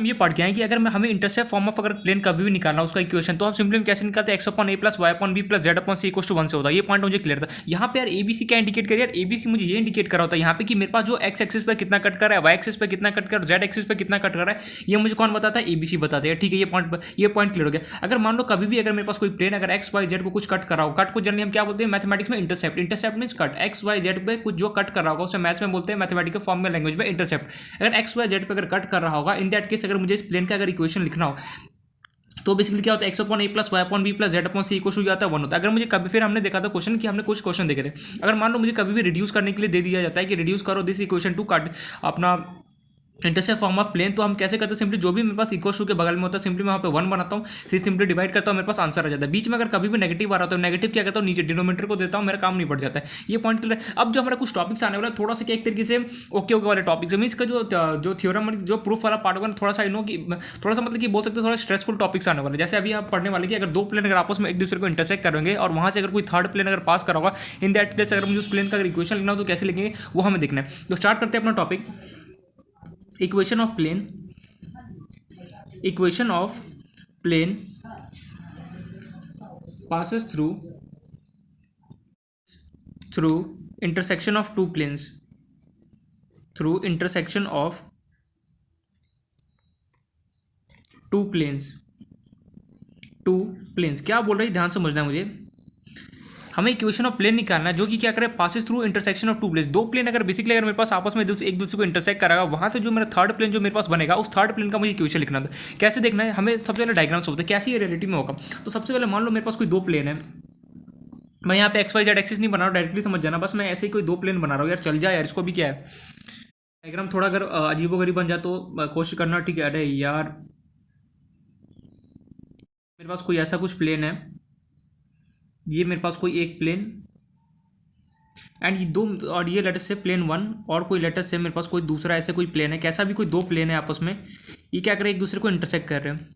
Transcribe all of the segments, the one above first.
हम ये पढ़ के आए कि अगर हमें इंटरसेप्ट फॉर्म ऑफ अगर प्लेन कभी भी निकालना उसका इक्वेशन, तो हम सिंपली कैसे निकालते हैं, x upon a plus y upon b plus z upon c equal to 1 से होता है। ये पॉइंट मुझे क्लियर था। यहाँ पे यार एबीसी क्या इंडिकेट कर, यार एबीसी मुझे ये इंडिकेट कर रहा होता है यहाँ पे कि मेरे पास जो एक्स एक्सिस पे कितना कट कर रहा है, वाई एक्सिस पे कितना कट कर रहा है, जेड एक्सिस पे कितना कट कर रहा है, ये मुझे कौन बताता है, एबीसी बताते हैं। ठीक है, ये पॉइंट क्लियर हो गया। अगर मान लो कभी भी अगर मेरे पास कोई प्लेन अगर एक्स वाई जेड को कुछ कट कर रहा हो, कट को जनरली हम क्या बोलते हैं मैथमेटिक्स में, intercept. Intercept means cut, x y z पे कुछ जो कट कर रहा होगा उसे मैथ्स में बोलते हैं, मैथमेटिकल फॉर्म में लैंग्वेज में इंटरसेप्ट। अगर एक्स वाई जेड पे अगर कट कर रहा होगा, इन दैट केस अगर मुझे इस प्लेन का अगर इक्वेशन लिखना हो तो बेसिकली क्या होता है, x upon a plus y upon b plus z upon c equal to जाता है 1 होता है। अगर मुझे कभी, फिर हमने देखा था क्वेश्चन कि हमने कुछ क्वेश्चन देखे थे, अगर मान लो मुझे कभी भी रिड्यूस करने के लिए दे दिया जाता है कि रिड्यूस करो दिस इक्वेशन टू कट अपना इंटरसेप्ट फॉर्म ऑफ प्लेन, तो हम कैसे करते हैं, सिंपली जो भी मेरे पास इक्वल टू के बगल में होता है सिंपली मैं वहाँ पे 1 बनाता हूँ, सिंपली डिवाइड करता हूँ, मेरे पास आंसर आ जाता है। बीच में अगर कभी भी नेगेटिव आ रहा है तो नेगेटिव क्या करता हूँ, नीचे डिनोमिनेटर को देता हूँ, मेरा काम नहीं पड़ जाता है। ये पॉइंट क्लियर है। अब जो हमारा कुछ टॉपिक्स आने वाला है थोड़ा सा क्या एक तरीके से ओके वाले टॉपिक्स, मीन्स का जो थ्योरम जो प्रूफ वाला पार्ट होगा थोड़ा सा नो कि थोड़ा सा मतलब कि बोल सकते हैं थोड़ा स्ट्रेसफुल टॉपिक्स आने वाले। जैसे अभी आप पढ़ने वाले कि अगर दो प्लेन अगर आपस में एक दूसरे को इंटरसेक्ट करेंगे और वहाँ से अगर कोई थर्ड प्लेन अगर पास करा होगा, इन दैट केस अगर मुझे उस प्लेन का अगर इक्वेशन लिखना हो तो कैसे लिखेंगे वो हमें देखना है। तो स्टार्ट करते हैं अपना topic, equation of plane. Equation of plane passes through intersection of two planes, through intersection of two planes। क्या बोल रही है ध्यान से समझना है मुझे। हमें इक्वेशन ऑफ प्लेन निकालना है जो कि क्या करे, passes through intersection of two plane. दो प्लेन अगर बेसिकली अगर मेरे पास आपस में एक दूसरे को इंटरसेक्ट करेगा, वहां से जो मेरा थर्ड प्लेन जो मेरे पास बनेगा उस थर्ड प्लेन का मुझे इक्वेशन लिखना था। कैसे देखना है हमें, सबसे पहले डायग्राम से होता है कैसे ये रियलिटी में होगा। तो सबसे पहले मान लो मेरे पास कोई दो प्लेन है, मैं यहाँ पे एक्स वाई जेड एक्सिस नहीं बना रहा हूँ, डायरेक्टली समझ जाना, बस मैं ऐसे ही कोई दो प्लेन बना रहा हूँ। यार चल जाए यार, इसको भी क्या है डायग्राम थोड़ा अगर अजीबोगरीब बन जाए तो कोशिश करना, ठीक है। अरे यार मेरे पास कोई ऐसा कुछ प्लेन है, ये मेरे पास कोई एक प्लेन एंड ये दो, और ये लेटर से प्लेन 1 और कोई लेटर से मेरे पास कोई दूसरा ऐसे कोई प्लेन है, कैसा भी कोई दो प्लेन है आपस में, ये क्या कर रहे हैं एक दूसरे को इंटरसेक्ट कर रहे हैं।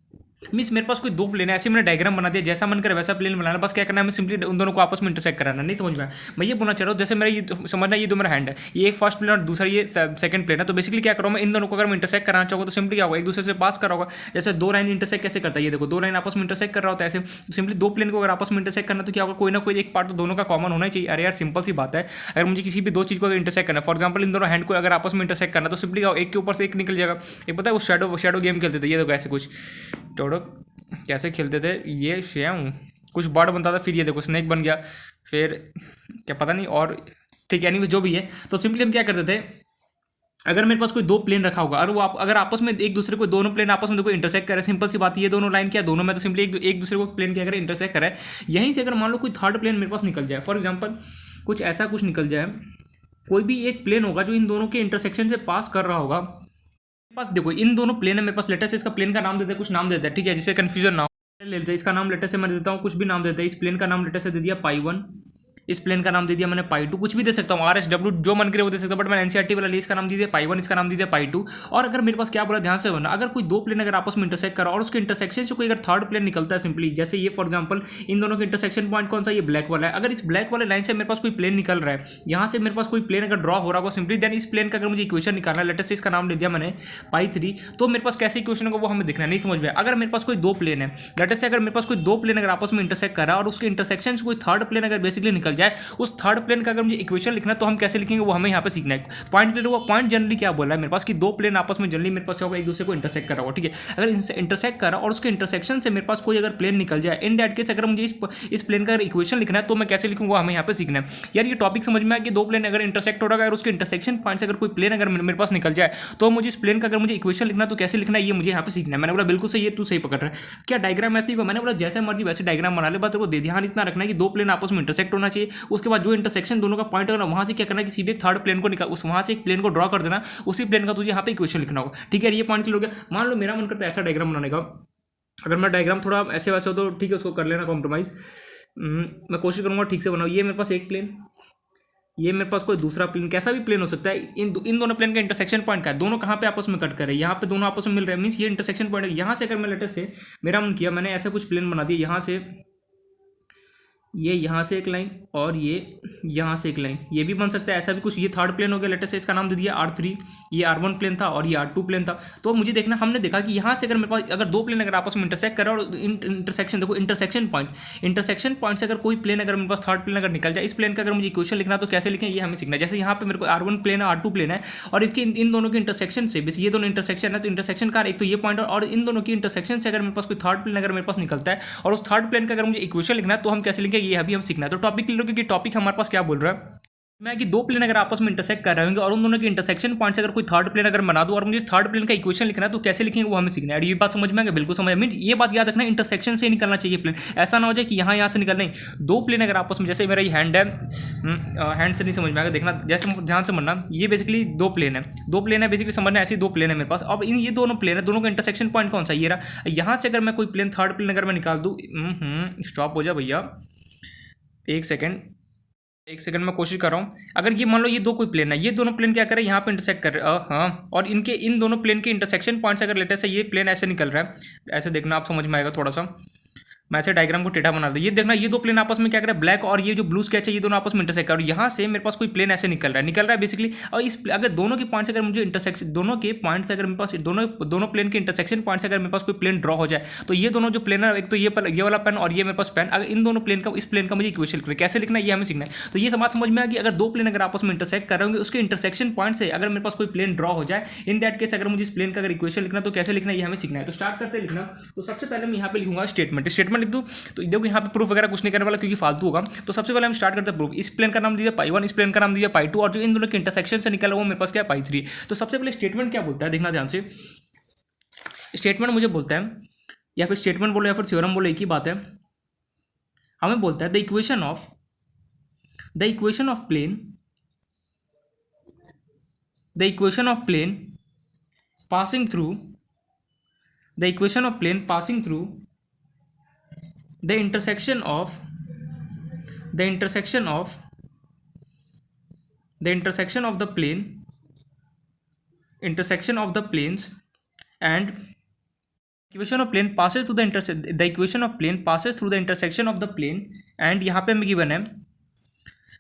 मीन्स मेरे पास कोई दो प्लेन है, ऐसे मैंने डायग्राम बना दिया, जैसा मन करे वैसा प्लेन बनाना, बस क्या करना है हमें सिंपली उन दोनों को आपस में इंटरसेक्ट कराना। नहीं समझ में मैं ये बोलना चाह रहा हूँ, जैसे मेरा ये समझना, ये दो मेरा हैंड है, ये एक फर्स्ट प्लेन और दूसरा ये सेकंड प्लेन है। तो बेसिकली क्या करूँ मैं, इन दोनों को अगर मैं इंटरसेक्ट कराना चाहूँगा तो सिंपली क्या होगा, एक दूसरे से पास करा होगा। जैसे दो लाइन इंटरसेक्ट कैसे करता है, ये देखो दो लाइन आपस में इंटरसेक्ट कर रहा होता है ऐसे, सिंपली दो प्लेन को अगर आपस में इंटरसेक्ट करना तो क्या होगा, कोई ना कोई एक पार्ट तो दोनों का कॉमन होना चाहिए। अरे यार सिंपल सी बात है, अगर मुझे किसी भी दो चीज़ को अगर इंटरसेक्ट करना है, फॉर एग्जाम्पल इन दोनों हैंड को अगर आपस में इंटरसेक्ट करना तो सिंपली एक के ऊपर से एक निकल जाएगा। एक पता है वो शेडो गेम खेलते थे, ये देखो ऐसे कुछ टोडो कैसे खेलते थे, ये शेम कुछ बर्ड बनता था, फिर ये देखो स्नेक बन गया, फिर क्या पता नहीं, और ठीक है एनीवे जो भी है। तो सिंपली हम क्या करते थे, अगर मेरे पास कोई दो प्लेन रखा होगा और वो अगर आपस में एक दूसरे को दोनों प्लेन आपस में देखो इंटरसेक्ट करे, सिंपल सी बात है, ये दोनों लाइन क्या दोनों में तो सिंपली एक दूसरे को प्लेन क्या करे इंटरसेक्ट करे। यहीं से अगर मान लो कोई थर्ड प्लेन मेरे पास निकल जाए, फॉर एग्जाम्पल कुछ ऐसा कुछ निकल जाए, कोई भी एक प्लेन होगा जो इन दोनों के इंटरसेक्शन से पास कर रहा होगा। पास देखो इन दोनों प्लेन है मेरे पास, लेटर से इसका प्लेन का नाम देते हैं, कुछ नाम देते हैं, ठीक है, जिससे कंफ्यूजन ना हो। ले लेते हैं इसका नाम लेटर से मैं देता हूँ, कुछ भी नाम देता है। इस प्लेन का नाम लेटर से दे दिया पाई 1, इस प्लेन का नाम दे दिया मैंने पाई 2, कुछ भी दे सकता हूँ, आर एस डब्ल्यू जो मन करे वो दे सकता हूँ, बट मैंने एनसीईआरटी वाला लिए इसका नाम दे दिया पाई 1, इसका नाम दे दिया पाई 2। और अगर मेरे पास क्या बोला ध्यान से होना, अगर कोई दो प्लेन अगर आपस में इंटरसेक्ट करा और उसके इंटरसेक्शन से कोई अगर थर्ड प्लेन निकलता है, सिंपली जैसे ये फॉर एग्जाम्पल इन दोनों के इंटरसेक्शन पॉइंट कौन सा, ये ब्लैक वाला है। अगर इस ब्लैक वाले लाइन से मेरे पास कोई प्लेन निकल रहा है, यहाँ से मेरे पास कोई प्लेन अगर ड्रॉ हो रहा होगा सिंपली, देन इस प्लेन का अगर मुझे इक्वेशन निकालना है, लेटेस्ट इसका नाम ले दिया मैंने पाई 3, तो मेरे पास कैसे इक्वेशन होगा वो हमें देखना है। नहीं समझ में, अगर मेरे पास कोई दो प्लेन है, लेटेस्ट अगर मेरे पास कोई दो प्लेन अगर आपस में इंटरसेक्ट कर रहा है और उसके इंटरसेक्शन से कोई थर्ड प्लेन अगर बेसिकली निकल जाए, उस थर्ड प्लेन का अगर मुझे इक्वेशन लिखना है तो हम कैसे लिखेंगे वो हमें यहाँ पे सीखना है। पॉइंट क्लियर हुआ। पॉइंट जनरली क्या बोल रहा है मेरे पास कि दो प्लेन आपस में जनरली मेरे पास क्या होगा, एक दूसरे को इंटरसेक्ट कर रहा होगा, ठीक है। अगर इनसे इंटरसेक्ट कर रहा और उसके इंटरसेक्शन से मेरे पास कोई अगर प्लेन निकल जाए, इन दैट केस अगर मुझे इस प्लेन का इक्वेशन लिखना है तो मैं कैसे लिखूंगा हमें यहाँ पे सीखना है। यार ये टॉपिक समझ में आया कि दो प्लेन अगर इंटरसेक्ट हो रहा है और उसके इंटरसेक्शन पॉइंट से अगर कोई प्लेन अगर मेरे पास निकल जाए तो मुझे इस प्लेन का अगर मुझे इक्वेशन लिखना है तो कैसे लिखना है ये मुझे यहाँ पे सीखना है। मैंने बोला बिल्कुल सही है, तू सही पकड़ रहा है। क्या डायग्राम ऐसे ही, मैंने बोला जैसे मर्जी वैसे डायग्राम बना ले, बस वो ध्यान इतना रखना है कि दो प्लेन आपस में इंटरसेक्ट होना चाहिए, उसके बाद जो इंटरसेक्शन दोनों का पॉइंट होगा वहां से क्या करना है कि सीधे थर्ड प्लेन को निकाल, उस वहां से एक प्लेन को ड्रॉ कर देना, उसी प्लेन का तुझे यहाँ पे इक्वेशन लिखना होगा, ठीक है। ये पॉइंट क्लियर हो गया। मान लो मेरा मन करता है ऐसा डायग्राम बनाने का, अगर मैं डायग्राम थोड़ा ऐसे वैसे हो तो ठीक है, उसको कर लेना कॉम्प्रोमाइज़, मैं कोशिश करूँगा ठीक से बनाऊँ। ये मेरे पास एक प्लेन, ये मेरे पास कोई दूसरा प्लेन, कैसा भी प्लेन हो सकता है। इन दोनों प्लेन का इंटरसेक्शन पॉइंट का है, दोनों कहाँ पे आपस में कट कर रहे हैं, यहाँ पे दोनों आपस में मिल रहे हैं, मीन्स ये इंटरसेक्शन पॉइंट है। यहाँ से अगर मैं लेटर से मेरा मन किया, मैंने ऐसा कुछ प्लेन बना दिया, यहाँ से ये यहाँ से एक लाइन और ये यहाँ से एक लाइन, ये भी बन सकता है ऐसा भी कुछ। ये थर्ड प्लेन हो गया, लेटेस्ट से इसका नाम दे दिया R3, ये R1 प्लेन था और ये R2 प्लेन था। तो मुझे देखना, हमने देखा कि यहाँ से अगर मेरे पास अगर दो प्लेन अगर आपस में इंटरसेक्ट करें और इंटरसेक्शन देखो, इंटरसेक्शन पॉइंट से अगर कोई प्लेन अगर मेरे पास थर्ड प्लेन अगर निकल जाए, इस प्लेन का अगर मुझे इक्वेशन लिखना तो कैसे लिखें ये हमें सीखना है। जैसे यहाँ पे मेरे को R1 प्लेन है, R2 प्लेन है और इसके इन दोनों के इंटरसेक्शन से, बेस ये दोनों इंटरसेक्शन है तो इंटरसेक्शन का एक तो ये पॉइंट और इन दोनों की इंटरसेक्शन से अगर मेरे पास कोई थर्ड प्लेन अगर मेरे पास निकलता है और उस थर्ड प्लेन का अगर मुझे इक्वेशन लिखना है तो हम कैसे लिखेंगे ये अभी हम सीखना है। तो टॉपिक क्लियर, क्योंकि टॉपिक हमारे पास क्या बोल रहा है मैं कि दो प्लेन अगर आपस में इंटरसेक्ट कर रहे होंगे और उन दोनों के इंटरसेक्शन पॉइंट से अगर कोई थर्ड प्लेन अगर बना दूं और मुझे थर्ड प्लेन का इक्वेशन लिखना है तो कैसे लिखेंगे वो हमें सीखना है। ये बात समझ में आ गया? बिल्कुल समझ में। ये बात याद रखना, इंटरसेक्शन से निकलना चाहिए प्लेन, ऐसा ना हो जाए कि यहाँ से निकल नहीं। दो प्लेन अगर आपस में, जैसे मेरा ये हैंड है, हैंड से नहीं समझ में आएगा, देखना जैसे ध्यान से समझना, ये बेसिकली दो प्लेन है बेसिकली समझना, ऐसे दो प्लेन है मेरे पास। अब इन ये दोनों प्लेन है, दोनों का इंटरसेक्शन पॉइंट कौन सा, ये रहा। यहाँ से अगर मैं कोई प्लेन थर्ड प्लेन अगर मैं निकाल दूँ, स्टॉप हो जाए भैया, एक सेकंड में कोशिश कर रहा हूँ। अगर ये मान लो ये दो कोई प्लेन है, ये दोनों प्लेन क्या कर रहे हैं, यहाँ पे इंटरसेक्ट कर रहे हैं, हाँ, और इनके इन दोनों प्लेन के इंटरसेक्शन पॉइंट से अगर लेटर से ये प्लेन ऐसे निकल रहा है, ऐसे देखना आप समझ में आएगा थोड़ा सा। मैं ऐसे डायग्राम को टेढ़ा बना दूँ, ये देखना ये दो प्लेन आपस में क्या कर रहा है, ब्लैक और ये जो ब्लू स्केच है ये दोनों आपस में इंटरसेक्ट कर, और यहाँ से मेरे पास कोई प्लेन ऐसे निकल रहा है बेसिकली। और इस अगर दोनों के पॉइंट से अगर मुझे इंटरसेक्शन, दोनों के पॉइंट से अगर मेरे पास दोनों प्लेन के इंटरसेक्शन पॉइंट से अगर मेरे पास कोई प्लेन ड्रॉ हो जाए तो ये दोनों जो प्लेन है, एक तो ये वाला पेन और ये मेरे पास पेन, अगर इन दोनों प्लेन का, इस प्लेन का मुझे इक्वेशन लिखना है, कैसे लिखना है ये हमें सीखना है। तो ये बात समझ में आ कि अगर दो प्लेन अगर आपस में इंटरसेक्ट कर रहे होंगे, उसके इंटरसेक्शन पॉइंट से अगर मेरे पास कोई प्लेन ड्रॉ हो जाए, इन दैट केस अगर मुझे इस प्लेन का अगर इक्वेशन लिखना तो कैसे लिखना है ये हमें सीखना है। तो स्टार्ट करते लिखना। तो सबसे पहले मैं यहाँ पे लिखूंगा स्टेटमेंट लिख दूँ। तो देखो यहाँ पे प्रूफ वगैरह कुछ नहीं करने वाला क्योंकि फालतू होगा। तो सबसे पहले हम स्टार्ट करते हैं प्रूफ। इस प्लेन का नाम दीजिए π1, इस प्लेन का नाम दीजिए π2 और जो इन दोनों के इंटरसेक्शन से निकला वो मेरे पास क्या है π3। तो सबसे पहले स्टेटमेंट क्या बोलता है देखना ध्यान से। स्टेटमेंट मुझे बोलता है, या फिर स्टेटमेंट बोलो या फिर थ्योरम बोलो, एक ही बात है। हमें बोलता है the equation of plane passing through the intersection of the planes and equation of plane passes through the intersection of the plane and यहाँ पे हमें गिवन है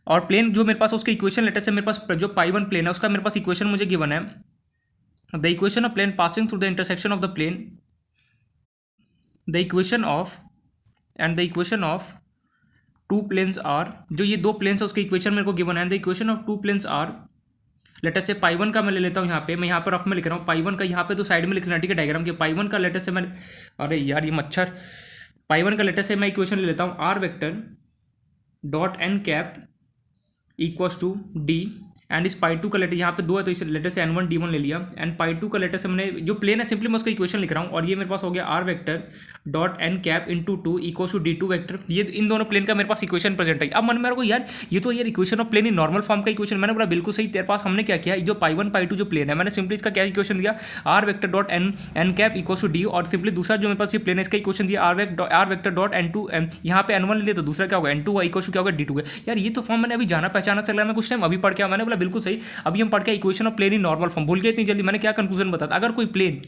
और प्लेन जो मेरे पास उसके इक्वेशन लेटर से मेरे पास जो π1 प्लेन है उसका मेरे पास इक्वेशन मुझे गिवन है। The equation of plane passing through the intersection of the plane, the equation of two planes are, जो ये दो प्लेन्स है उसके इक्वेशन मेरे को गिवन है। The equation of two planes are, letter से π1 का मैं ले लेता हूँ यहाँ पे, मैं यहाँ पर रफ में लिख रहा हूँ π1 का, यहाँ पे तो साइड में लिखना ठीक है डायग्राम के। π1 का लेटर से मैं, अरे यार ये मच्छर, π1 का लेटर से मैं इक्वेशन ले लेता हूँ r vector dot n cap equals to d and इस π2 का लेटर यहाँ पे दो है तो इस लेटर से n1 d1 ले लिया एंड π2 का लेटर से मैंने जो प्लेन है सिंपली मैं उसका इक्वेशन लिख रहा हूँ और ये मेरे पास हो गया r vector dot n cap into 2 equals to d2 vector. ये इन दोनों प्लेन का मेरे पास इक्वेशन प्रेजेंट है। अब मन में को यार ये तो यार equation of plane in normal form का इक्वेशन, मैंने बोला बिल्कुल सही तेरे पास। हमने क्या किया, जो π1 π2 जो प्लेन है मैंने सिंपली इसका क्या इक्वेशन दिया, r vector dot n cap equals to d, और सिंपली दूसरा जो मेरे पास ये प्लेन है इसका इक्वेशन दिया r वेक्टर डॉट n2, यहाँ पे n1 ले लिया तो दूसरा क्या होगा n2 इक्वल्स टू क्या होगा d2 है। यार ये तो फॉर्म मैंने अभी जाना पहचाना चल रहा है, मैं कुछ टाइम अभी पढ़ के, मैंने बोला बिल्कुल सही। अभी हम पढ़ के equation of plane in normal form भूल गए इतनी जल्दी, मैंने क्या कंक्लूजन बताया। अगर कोई प्लेन,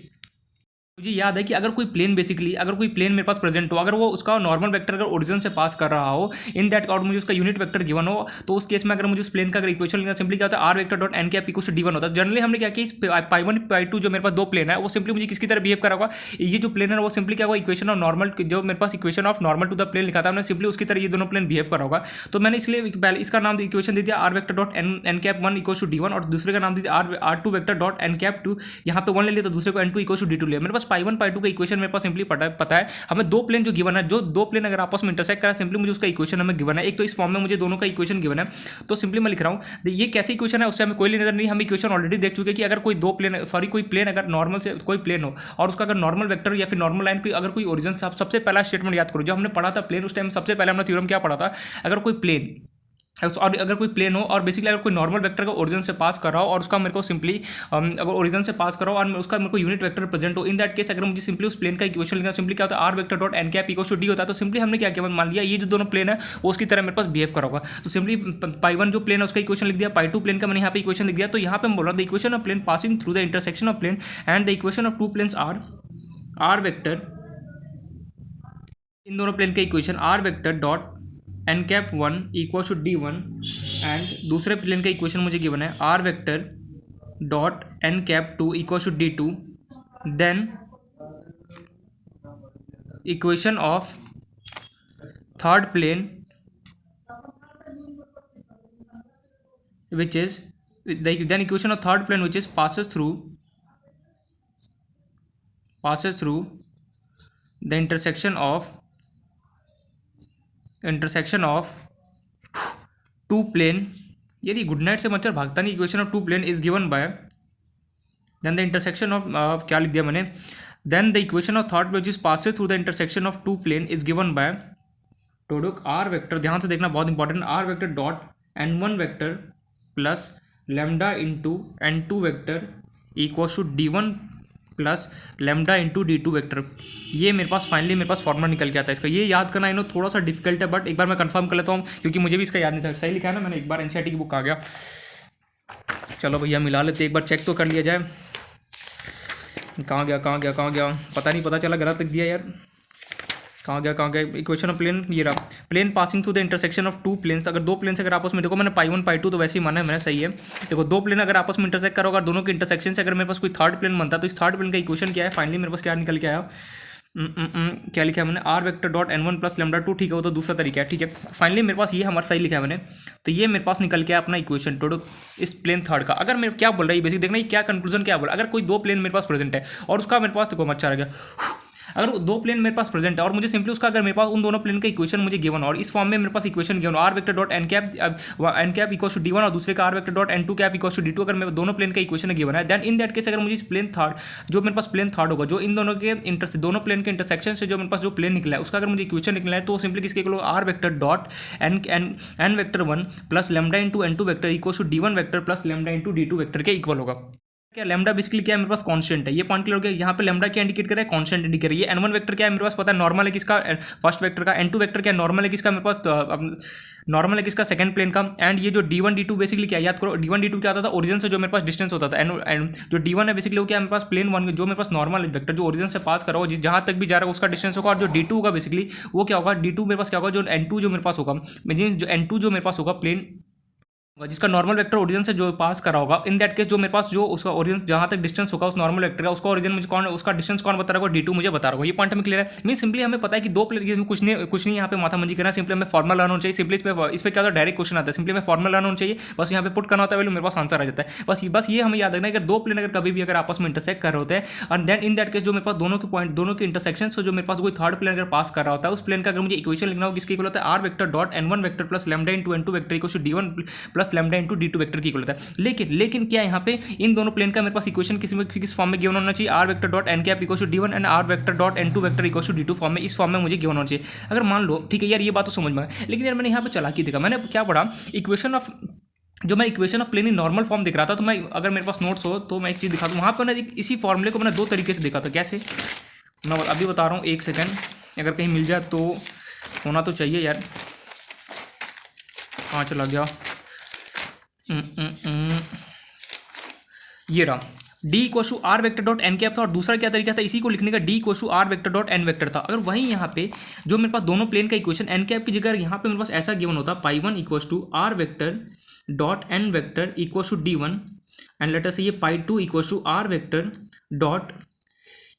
मुझे याद है कि अगर कोई प्लेन बेसिकली, अगर कोई प्लेन मेरे पास प्रेजेंट हो, अगर वो उसका नॉर्मल वेक्टर अगर ओरिजिन से पास कर रहा हो इन दैट, और मुझे उसका यूनिट वेक्टर गिवन हो, तो उस केस में अगर मुझे उस प्लेन का अगर इक्वेशन लिखना सिंपली क्या होता है, r vector dot n cap equals to d1 होता है। जनरली हमने क्या किया, π1 π2 जो मेरे पास दो प्लेन है वो सिंपली मुझे किसकी तरह बिहेव करा होगा, ये जो प्लेन है वो सिंपली क्या होगा, इक्वेशन ऑफ नॉर्मल, जो मेरे पास equation of normal to the plane लिखा था हमने, सिंपली उसकी तरह ये दोनों प्लेन बिहेव करा होगा। तो मैंने इसलिए पहले इसका नाम इक्वेशन दे दिया r vector dot n cap 1 equals to d1 और दूसरे का नाम दे दिया r2 vector dot n cap 2, यहाँ पे 1 ले लिया तो दूसरे को n2 इक्वल्स टू d2 लिया। मेरे पास π1 π2 का इक्वेशन मेरे पास सिंपली पता है। हमें दो प्लेन जो गिवन है, जो दो प्लेन अगर आपस में इंटरसेक्ट करा, सिंपली मुझे उसका इक्वेशन हमें गिवन है। एक तो इस फॉर्म में मुझे दोनों का इक्वेशन गिवन है, तो सिंपली मैं लिख रहा हूँ ये कैसे इक्वेशन है उससे हमें कोई नजर नहीं। हम इक्वेशन ऑलरेडी देख चुके हैं कि अगर कोई दो प्लेन, सॉरी कोई प्लेन अगर नॉर्मल से कोई प्लेन हो और उसका अगर नॉर्मल वेक्टर या फिर नॉर्मल लाइन अगर कोई ओरिजिन से, सबसे पहला स्टेटमेंट याद करो जो हमने पढ़ा था प्लेन, उस टाइम सबसे पहले हमने थ्योरम क्या पढ़ा था, अगर कोई प्लेन और अगर कोई प्लेन हो और बेसिकली अगर कोई नॉर्मल वेक्टर का ओरिजिन से पास कर रहा हो और उसका मेरे को सिंपली अगर ओरिजिन से पास कर रहा हो और उसका मेरे को यूनिट वेक्टर प्रेजेंट हो, इन दैट केस अगर मुझे सिंपली उस प्लेन का इक्वेशन लिखना, सिंपली क्या होता है, r vector dot n cap equals to d होता है। तो सिंपली हमने क्या किया, मान लिया ये जो दोनों प्लेन है वो उसकी तरह मेरे पास बिहेव करा होगा। तो सिंपली π1 जो प्लेन है उसका इक्वेशन लिख दिया, π2 प्लेन का मैंने यहाँ पे इक्वेशन लिख दिया। तो यहाँ पे हम बोल रहा हूँ the equation of plane passing through the intersection of plane and the equation of two planes r vector, इन दोनों प्लेन का equation r vector dot n cap one equal to d one and दूसरे plane का equation मुझे given है r vector dot n cap two equal to d two, then equation of third plane which is then equation of third plane which is passes through the intersection of two plane. यदि good night से मच्छर भागता नहीं, equation of two plane is given by then the intersection of क्या लिख दिया मैंने, then the equation of third plane is passes through the intersection of two plane is given by टोडुक आर वेक्टर, ध्यान से देखना बहुत important, r vector dot n one vector plus lambda into n two vector equal to d one plus lambda into d two vector. ये मेरे पास finally मेरे पास formula निकल के आता है इसका. ये याद करना इन्हों थोड़ा सा डिफिकल्ट है, बट एक बार मैं कंफर्म कर लेता हूँ क्योंकि मुझे भी इसका याद नहीं था. सही लिखा है ना मैंने, एक बार एनसीईआरटी की बुक आ गया. चलो भैया मिला लेते, एक बार चेक तो कर लिया जाए. कहाँ गया पता नहीं, पता चला गलत लिख दिया यार. कहाँ गया इक्वेशन ऑफ प्लेन, ये रहा. Plane passing through the intersection of two planes. अगर दो प्लेन से अगर आपस में, देखो मैंने पाई वन पाई टू तो वैसे ही माना है मैंने, सही है. देखो दो प्लेन अगर आपस में इंटरसेक्ट करो, अगर दोनों के इंटरसेक्शन से अगर मेरे पास कोई थर्ड प्लेन बनता है तो इस थर्ड प्लेन का इक्वेशन क्या है, फाइनली मेरे पास क्या निकल के आया, क्या लिखा है मैंने, r vector dot n one plus lambda two. ठीक है, वो तो दूसरा तरीका है. ठीक है, फाइनली मेरे पास ये हमारा सही लिखा है मैंने. तो ये मेरे पास निकल के आया अपना इक्वेशन टोटल इस प्लेन थर्ड का. अगर मेरे क्या बोल रहा है बेसिक देखना, ये क्या कंक्लूजन क्या बोला, अगर कोई दो प्लेन मेरे पास प्रेजेंट है और उसका मेरे पास, देखो अच्छा रह गया, अगर दो प्लेन मेरे पास प्रेजेंट है और मुझे सिंपली उसका, अगर मेरे पास उन दोनों प्लेन का इक्वेशन मुझे गिवन और इस फॉर्म में मेरे पास equation given, r vector dot n cap equal to d one और दूसरे का r vector dot n two cap equal to d two, अगर मेरे दोनों प्लेन का इक्वेशन गिवन है, देन इन दैट केस अगर मुझे इस प्लेन थर्ड, जो मेरे पास प्लेन थर्ड होगा, जो इन दोनों के दोनों प्लेन के इंटरसेक्शन से जो मेरे पास जो प्लेन निकला है उसका अगर मुझे इक्वेशन निकला है, तो सिंपली किसके equal, r vector dot n vector one plus lambda into n two vector equal to d one vector plus lambda into d two vector के इक्वल होगा. क्या लैम्डा बेसिकली क्या है मेरे पास, कांस्टेंट है. ये पॉइंट क्लियर हो गया. यहाँ पे लैम्डा क्या इंडिकेट कर रहा है, कांस्टेंट इंडिकेट कर रहा है. ये n1 वेक्टर क्या है मेरे पास पता है, नॉर्मल है किसका, फर्स्ट वेक्टर का. n2 वेक्टर क्या नॉर्मल है किसका मेरे पास, नॉर्मल है किसका, सेकंड प्लेन का. एंड ये जो d1 d2 बेसिकली क्या, याद करो d1 d2 क्या होता था, ओरिजिन से जो मेरे पास डिस्टेंस होता था. एंड जो d1 है बेसिकली वो क्या मेरे पास प्लेन वन, जो मेरे पास नॉर्मल वेक्टर जो ओरिजिन से पास कर रहा हो, जहाँ तक भी जा रहा है उसका डिस्टेंस होगा. और जो d2 होगा बेसिकली वो क्या होगा, d2 मेरे पास क्या होगा, जो n2 जो मेरे पास होगा, जो n2 जो मेरे पास होगा प्लेन जिसका नॉर्मल वेक्टर ओरिजिन से जो पास करा होगा, इन दैट केस जो मेरे पास जो उसका ओरिजिन जहाँ तक डिस्टेंस होगा उस नॉर्मल वेक्टर का, उसका ओरिजिन मुझे कौन, उसका डिस्टेंस कौन बता रहा होगा, d2 मुझे बता रहा होगा. ये पॉइंट हमें क्लियर है. मीन सिंपली हमें पता है कि दो प्लेन में कुछ नहीं यहाँ पे माथा मंजी करना, सिंपली हमें फॉर्मल लर्न होना चाहिए. सिंपली इस पर क्या होता है, डायरेक्ट क्वेश्चन आता है, सिंपली हमें फॉर्मल लर्न होना चाहिए, बस यहाँ पे पुट करना होता है, मेरे पास आंसर आ जाता है. बस ये हमें याद रखना है कि दो प्लेन अगर कभी भी अगर आपस में इंटरसेक्ट कर रहे होते हैं और देन इन दैट केस जो मेरे पास दोनों के पॉइंट, दोनों के इंटरसेक्शन से जो मेरे पास कोई थर्ड प्लेन अगर पास कर रहा होता है, उस प्लेन का अगर मुझे इक्वेशन लिखना हो किसके इक्वल होता है, r vector dot n one vector plus lambda into n two vector equal to d one plus lambda into d two vector की इक्वल होता है. लेकिन क्या यहाँ पे इन दोनों प्लेन का मेरे पास इक्वेशन किस फॉर्म में गिवन होना चाहिए, r vector dot n cap equal to d one and r vector dot n two vector equal to d two form में, इस फॉर्म में मुझे गिवन होना चाहिए. अगर मान लो ठीक है यार, ये बात तो समझ में आए, लेकिन यार मैंने यहाँ पे चालाकी देखा, मैंने क्या पढ़ा, इक्वेशन ऑफ, जो मैं equation of plane in normal form दिख रहा था, तो मैं अगर मेरे पास नोट्स हो तो मैं एक चीज़ दिखा दूँ. वहाँ पर मैंने इसी फॉर्मूले को मैंने दो तरीके से देखा था. कैसे, मैं अभी बता रहा हूँ, एक सेकेंड, अगर कहीं मिल जाए तो होना तो चाहिए यार. हाँ चला गया. ये रहा d equal to r vector dot n cap था, और दूसरा क्या तरीका था इसी को लिखने का, d equal to r vector dot n vector था. अगर वहीं यहाँ पे जो मेरे पास दोनों प्लेन का इक्वेशन एन कैप की जगह यहाँ पे मेरे पास ऐसा गिवन होता, pi one equal to r vector dot n vector equal to d one and later से ये pi two equal to r vector dot,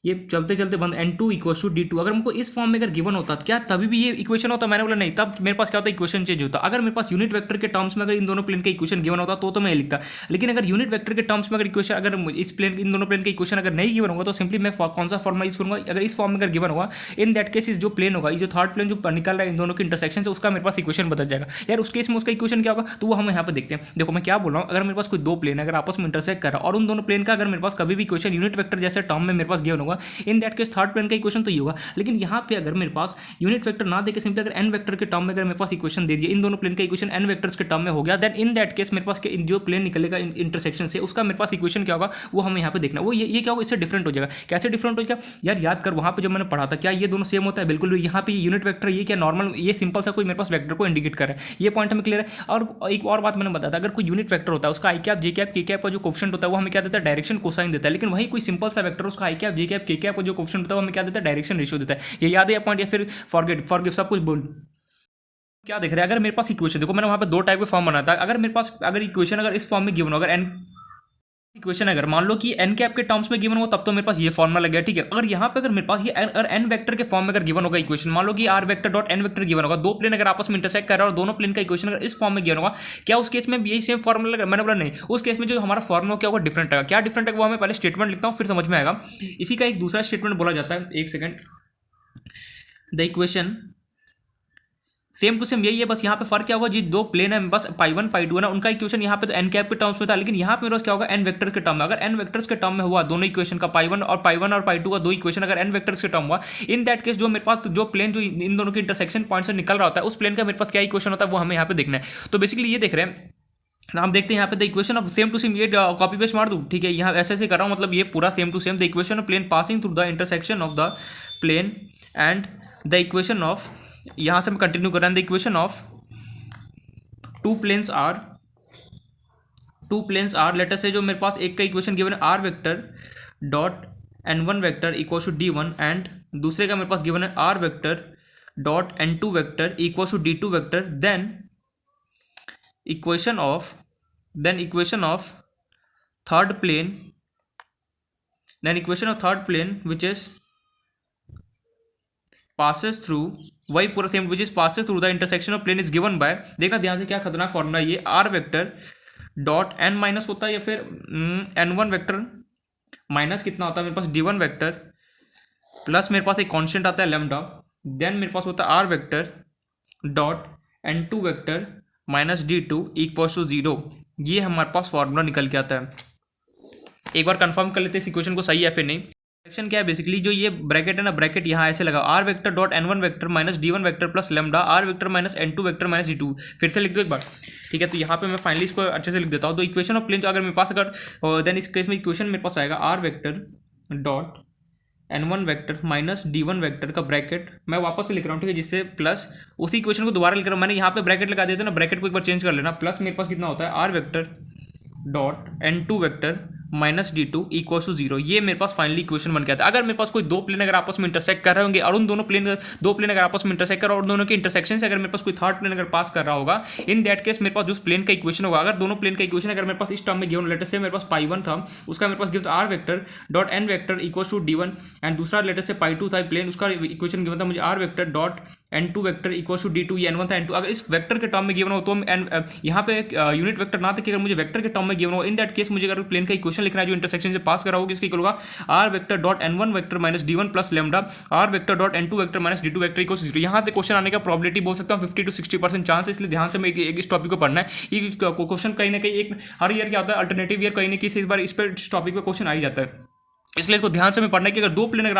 ये चलते चलते बंद n two equal to d two. अगर हमको इस फॉर्म में अगर गिवन होता क्या तभी भी ये इक्वेशन होता, मैंने बोला नहीं, तब मेरे पास क्या होता, इक्वेशन चेंज होता. अगर मेरे पास यूनिट वेक्टर के टर्म्स में अगर इन दोनों प्लेन का इक्वेशन गिवन होता तो मैं लिखता. लेकिन अगर यूनिट वेक्टर के टर्म्स में अगर इक्वेशन, अगर इस प्लेन, इन दोनों प्लेन का इक्वेशन अगर नहीं गिवन होगा तो सिंपली मैं कौन सा फॉर्मा यूज करूंगा, अगर इस फॉर्म में अगर गिवन होगा, इन दैट केस जो प्लेन होगा, जो थर्ड प्लेन जो निकल रहा है इन दोनों के इंटरसेक्शन से, उसका मेरे पास इक्वेशन बदल जाएगा. यार उस केस में उसका इक्वेशन क्या होगा, तो वो हम यहाँ पे देखते हैं. देखो मैं क्या बोल रहा हूँ, अगर मेरे पास कोई दो प्लेन अगर आपस में इंटरसेक्ट कर रहा है और उन दोनों प्लेन का अगर मेरे पास कभी भी इक्वेशन यूनिट वेक्टर जैसे टर्म में मेरे पास गिवन होगा, in that case third plane का इक्वेशन तो ये होगा. लेकिन यहाँ पे अगर मेरे पास यूनिट वेक्टर ना देके सिंपली अगर एन वेक्टर के टर्म में अगर मेरे पास इक्वेशन दे दिया, इन दोनों प्लेन का इक्वेशन एन वेक्टर्स के टर्म में हो गया, देन इन दैट केस मेरे पास जो प्लेन निकलेगा इंटरसेक्शन से, उसका मेरे पास इक्वेशन क्या होगा वो हमें यहाँ पे देखना. वो ये क्या होगा, इससे डिफरेंट हो जाएगा. कैसे डिफरेंट हो जाएगा यार, याद कर वहाँ पे जब मैंने पढ़ा था, क्या ये दोनों सेम होता है, बिल्कुल. यहाँ पे यूनिट वेक्टर ये क्या नॉर्मल, ये सिंपल सा कोई मेरे पास वेक्टर को इंडिकेट कर रहा है. ये पॉइंट हमें क्लियर है. और एक और बात मैंने बताया था, अगर कोई यूनिट वेक्टर होता है उसका आई कैप जे कैप के कैप का जो कोफिशिएंट होता है वो हमें क्या देता है, डायरेक्शन कोसाइन देता है. लेकिन वही कोई सिंपल सा वेक्टर उसका आई कैप जे कैप के कैप का जो कोफिशिएंट होता है वो हमें क्या देता है, डायरेक्शन रेशियो देता है. ये याद है पॉइंट, या फिर फॉरगेट सब कुछ बोल. क्या देख रहे हैं, अगर मेरे पास इक्वेशन, देखो मैंने वहाँ पे दो टाइप के फॉर्म बनाया था, अगर मेरे पास अगर इक्वेशन अगर इस फॉर्म में गिवन हो, अगर एन इक्वेशन अगर मान लो कि एन कैप के टर्म्स में गिवन हो, तब तो मेरे पास ये फॉर्मूला लग गया, ठीक है। अगर यहाँ पे अगर मेरे पास ये अगर एन वेक्टर के फॉर्म में अगर गिवन होगा इक्वेशन, मान लो कि r vector dot n vector given होगा, दो प्लेन अगर आपस में इंटरसेक्ट कर रहा है और दोनों प्लेन का इक्वेशन अगर इस फॉर्म में गिवन होगा, क्या उस केस में यही सेम फॉर्मूला लगा? मैंने बोला नहीं, उस केस में जो हमारा फॉर्मूला क्या होगा, डिफरेंट है। क्या डिफरेंट है वो हमें पहले स्टेटमेंट लिखता हूँ, फिर समझ में आएगा। इसी का एक दूसरा स्टेटमेंट बोला जाता है, एक second, the equation same to same यही है, बस यहाँ पे फर्क क्या होगा, जी दो प्लेन है, बस पाई वन पाई टू है ना, उनका इक्वेशन यहाँ पे तो एन कैप के टर्म्स में था, लेकिन यहाँ पे मेरे पास क्या होगा, एन वेक्टर्स के टर्म में। अगर एन वेक्टर्स के टर्म में हुआ दोनों इक्वेशन का, पाई वन और पाई टू का दो इक्वेशन अगर एन वेक्टर्स के टर्म हुआ, इन दैट केस जो मेरे पास जो प्लेन जो इन दोनों के इंटरसेक्शन पॉइंट से निकल रहा होता है, उस प्लेन का मेरे पास क्या इक्वेशन होता है वो हमें यहाँ पे देखना है। तो बेसिकली ये देख रहे हैं, हम देखते हैं यहाँ पे the equation of same to same, ये कॉपी पेस्ट मार दूँ, ठीक है, यहाँ ऐसे ऐसे कर रहा हूँ, मतलब ये पूरा same to same, the equation of plane passing through the intersection of the plane and the equation of, यहाँ से मैं कंटिन्यू कर रहा हूँ, the equation of two planes are letter से, जो मेरे पास एक का इक्वेशन गिवन है r vector dot n one vector equal to d one, and दूसरे का मेरे पास गिवन है r vector dot n two vector equal to d two vector, then equation of third plane which is passes through, वही पूरा same, which is passes through the intersection of plane is given by, देखना ध्यान से क्या खतरनाक formula है ये, r vector dot n minus होता है, या फिर एन वन वेक्टर माइनस कितना होता है मेरे पास, डी वन वेक्टर, प्लस मेरे पास एक कांस्टेंट आता है लेमडा, देन मेरे पास होता है r vector dot n two vector minus d two equal to zero. ये हमारे पास फॉर्मूला निकल के आता है। एक बार कंफर्म कर लेते हैं इस इक्वेशन को सही है फिर नहीं। सेक्शन क्या है, बेसिकली जो ये ब्रैकेट है ना, ब्रैकेट यहाँ ऐसे लगा, r vector dot n one vector minus d one vector plus lambda r vector minus n two vector minus d two, फिर से लिख दो एक बार, ठीक है। तो यहाँ पे मैं फाइनली इसको अच्छे से लिख देता हूँ। तो इक्वेशन ऑफ प्लेन, तो अगर मेरे पास अगर देन इस केस में इक्वेशन मेरे पास आएगा r vector dot n one vector minus d one vector का ब्रैकेट, मैं वापस से लिख रहा हूँ, ठीक है, जिससे प्लस उसी इक्वेशन को दोबारा लिख रहा हूँ, मैंने यहाँ पे ब्रैकेट लगा दिया था ना, ब्रैकेट को एक बार चेंज कर लेना, प्लस मेरे पास कितना होता है r vector dot n two vector minus d two equal to zero. ये मेरे पास फाइनली इक्वेशन बन गया था। अगर मेरे पास कोई दो प्लेन अगर आपस में इंटरसेक्ट कर रहे होंगे और उन दोनों प्लेन अगर आपस में इंटरसेक्ट कर रहा और दोनों के इंटरसेक्शन से अगर मेरे पास कोई थर्ड प्लेन अगर पास कर रहा होगा, इन दैट केस मेरे पास जो प्लेन का इक्वेशन होगा, अगर दोनों प्लेन का इक्वेशन अगर मेरे पास इस टर्म में गिवन, लेटर से मेरे पास पाई वन था, उसका मेरे पास गिवन था r vector dot n vector equal to d one, and दूसरा लेटर से पाई टू था प्लेन, उसका इक्वेशन गिवन था मुझे r vector dot n two vector equal to d two, ये एन वन था एन टू। अगर इस वेक्टर के टर्म में गिवन हो तो यहाँ पे यूनिट वेक्टर ना था कि अगर मुझे वेक्टर के टर्म में गिवन हो, इन दैट केस मुझे अगर प्लेन का इक्वेशन लिखना है जो इंटरसेक्शन से पास करा होगा, इसकी होगा r vector dot n one vector minus d one plus lambda r vector dot n two vector minus d two vector equal to zero. यहाँ से क्वेश्चन आने का प्रोबेबिलिटी बोल सकता हूँ 50 to 60% चांस है, इसलिए ध्यान से मैं एक इस टॉपिक को पढ़ना है। ये क्वेश्चन कहीं ना कहीं एक हर ईयर क्या होता है, अल्टरनेटिव ईयर कहीं ना कहीं इस बार इस पर टॉपिक पे क्वेश्चन आ ही जाता है, इसलिए इसको ध्यान से मैं पढ़ना है कि अगर दो प्लेन अगर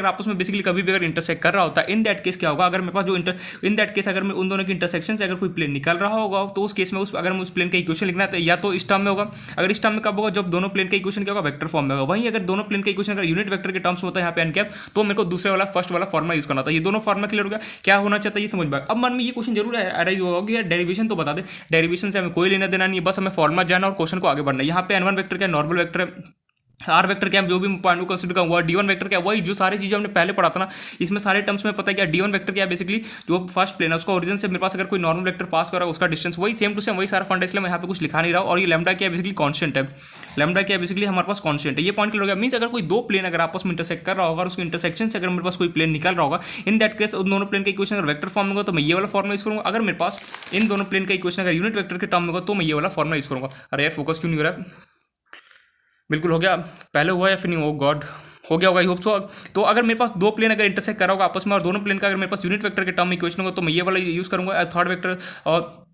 आपस में बेसिकली कभी भी अगर इंटरसेक्ट कर रहा होता है, इन दैट केस क्या होगा, अगर मेरे पास जो इन दैट केस अगर मैं उन दोनों के इंटरसेक्शन से अगर कोई प्लेन निकल रहा होगा, तो उस केस में अगर मैं उस प्लेन का इक्वेशन लिखना है तो या तो इस टर्म में होगा, अगर इस टर्म में कब होगा, जब दोनों प्लेन का इक्वेशन क्या होगा, वेक्टर फॉर्म में होगा। वहीं अगर दोनों प्लेन का इक्वेशन अगर यूनिट वेक्टर के टर्म्स में होता है यहाँ पे एन कैप, तो मेरे को दूसरे वाला फर्स्ट वाला फॉर्मा यूज करना था। ये दोनों फॉर्मा क्लियर हो गया, क्या होना चाहता है ये समझ में। अब मन में ये क्वेश्चन जरूर अराइज होगा कि यार डेरिवेशन तो बता दे, डेरिवेशन से हमें कोई लेना देना नहीं है, बस हमें फॉर्मा जाना और क्वेश्चन को आगे बढ़ना है। यहाँ पे एन वन वेक्टर क्या नॉर्मल वेक्टर है, आर वेक्टर क्या जो भी पॉइंट को कंसीडर का हुआ, डी वन वेक्टर क्या वही जो सारी चीजें हमने पहले पढ़ा था ना, इसमें सारे टर्म्स में पता है क्या, डी वन वेक्टर क्या बेसिकली जो फर्स्ट प्लेन है उसका ओरिजिन से मेरे पास अगर कोई नॉर्मल वेक्टर पास कर रहा है उसका डिस्टेंस, वही सेम टू सेम वही सारा फंड है, इसलिए मैं यहाँ पे कुछ लिखा नहीं रहा हूँ। और ये लैम्डा क्या बेसिकली कॉन्स्टेंट है, लैम्डा क्या बेसिकली हमारे पास कॉन्स्टेंट है। ये पॉइंट क्लियर हो गया। मीन्स अगर कोई दो प्लेन अगर आपस में इंटरसेक्ट कर रहा होगा और उसके इंटरसेक्शन से अगर मेरे पास कोई प्लेन निकल रहा होगा, इन दैट केस उन दोनों प्लेन का इक्वेशन अगर वेक्टर फॉर्म में होगा तो मैं ये वाला फॉर्मुला यूज करूंगा। अगर मेरे पास इन दोनों प्लेन का इक्वेशन अगर यूनिट वेक्टर के टर्म में होगा तो मैं ये वाला फॉर्मुला यूज करूंगा। अरे यार फोकस क्यों नहीं हो रहा है, बिल्कुल हो गया, पहले हुआ या फिर नहीं, हो गॉड हो गया होगा, आई होप सो। तो अगर मेरे पास दो प्लेन अगर इंटरसेक्ट करा होगा आपस में और दोनों प्लेन का अगर मेरे पास यूनिट वेक्टर के टर्म में इक्वेशन होगा तो मैं ये वाला यूज करूंगा थर्ड वेक्टर, और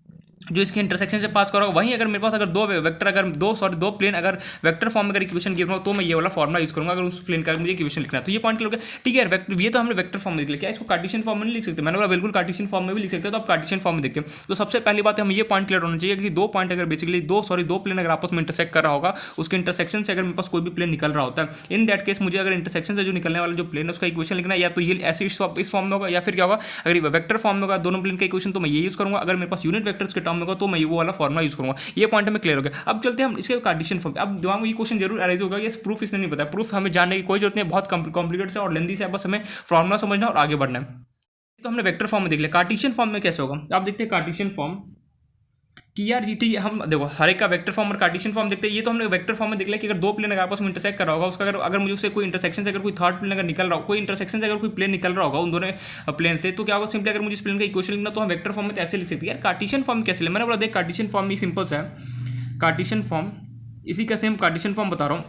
जो इसके इंटरसेक्शन से पास करोगा। वहीं अगर मेरे पास अगर दो वेक्टर अगर दो प्लेन अगर वेक्टर फॉर्म में अगर इक्वेशन गिवन हो तो मैं ये वाला फॉर्मुला यूज करूंगा अगर उस प्लेन का मुझे इक्वेशन लिखना है। तो ये पॉइंट लोगे ठीक है। ये तो हमने वेक्टर फॉर्म में लिख लिया, क्या इसको कार्टेशियन फॉर्म में नहीं लिख सकते, मैंने बोला बिल्कुल कार्टेशियन फॉर्म में भी लिख सकते हैं, तो आप कार्टेशियन फॉर्म में देखते हैं। तो सबसे पहली बात है हम ये पॉइंट क्लियर होना चाहिए कि दो पॉइंट अगर बेसिकली दो प्लेन अगर आपस में इंटरसेक्ट कर रहा होगा, उसके इंटरसेक्शन से अगर मेरे पास कोई भी प्लेन निकल रहा होता है, इन दैट केस मुझे अगर इंटरसेक्शन से जो निकलने वाला जो प्लेन है उसका इक्वेशन लिखना है, या तो ये ऐसे इस फॉर्म में होगा या फिर क्या होगा, अगर वेक्टर फॉर्म में होगा दोनों प्लेन का इक्वेशन तो मैं ये यूज करूंगा, अगर मेरे पास यूनिट वेक्टर्स के टर्म में होगा तो मैं वो वाला फॉर्मुला यूज करूंगा। ये पॉइंट हमें क्लियर हो गया। अब चलते हैं हम इसके कार्टेशियन फॉर्म। अब दिमाग में ये क्वेश्चन जरूर अराइज होगा, ये प्रूफ इसने नहीं बताया, प्रूफ हमें जानने की कोई जरूरत नहीं है, बहुत कॉम्प्लिकेटेड है और लेंदी से, बस हमें फॉर्मुला समझना और आगे बढ़ना है। तो हमने वेक्टर फॉर्म में देख लिया। कार्टेशियन फॉर्म में कैसे होगा, आप देखते हैं कार्टेशियन फॉर्म कि यार ये ठीक है, हम देखो हर एक का वेक्टर फॉर्म और कार्टेशियन फॉर्म देखते हैं। ये तो हमने वेक्टर फॉर्म में देख लिया कि अगर दो प्लेन अगर आपस में इंटरसेक्ट कर रहा होगा, उसका अगर मुझे उससे कोई इंटरसेक्शन से अगर कोई थर्ड प्लेन अगर निकल रहा हो, कोई इंटरसेक्शन से अगर कोई प्लेन निकल रहा होगा उन दोनों प्लेन से, तो क्या होगा, सिंपली अगर मुझे इस प्लेन का इक्वेशन लिखना तो हम वेक्टर फॉर्म में तो ऐसे लिख सकते हैं। यार कार्टेशियन फॉर्म कैसे लिया, मैंने बोला देख कार्टेशियन फॉर्म भी सिंपल सा है। कार्टेशियन फॉर्म इसी का सेम कार्टेशियन फॉर्म बता रहा हूँ,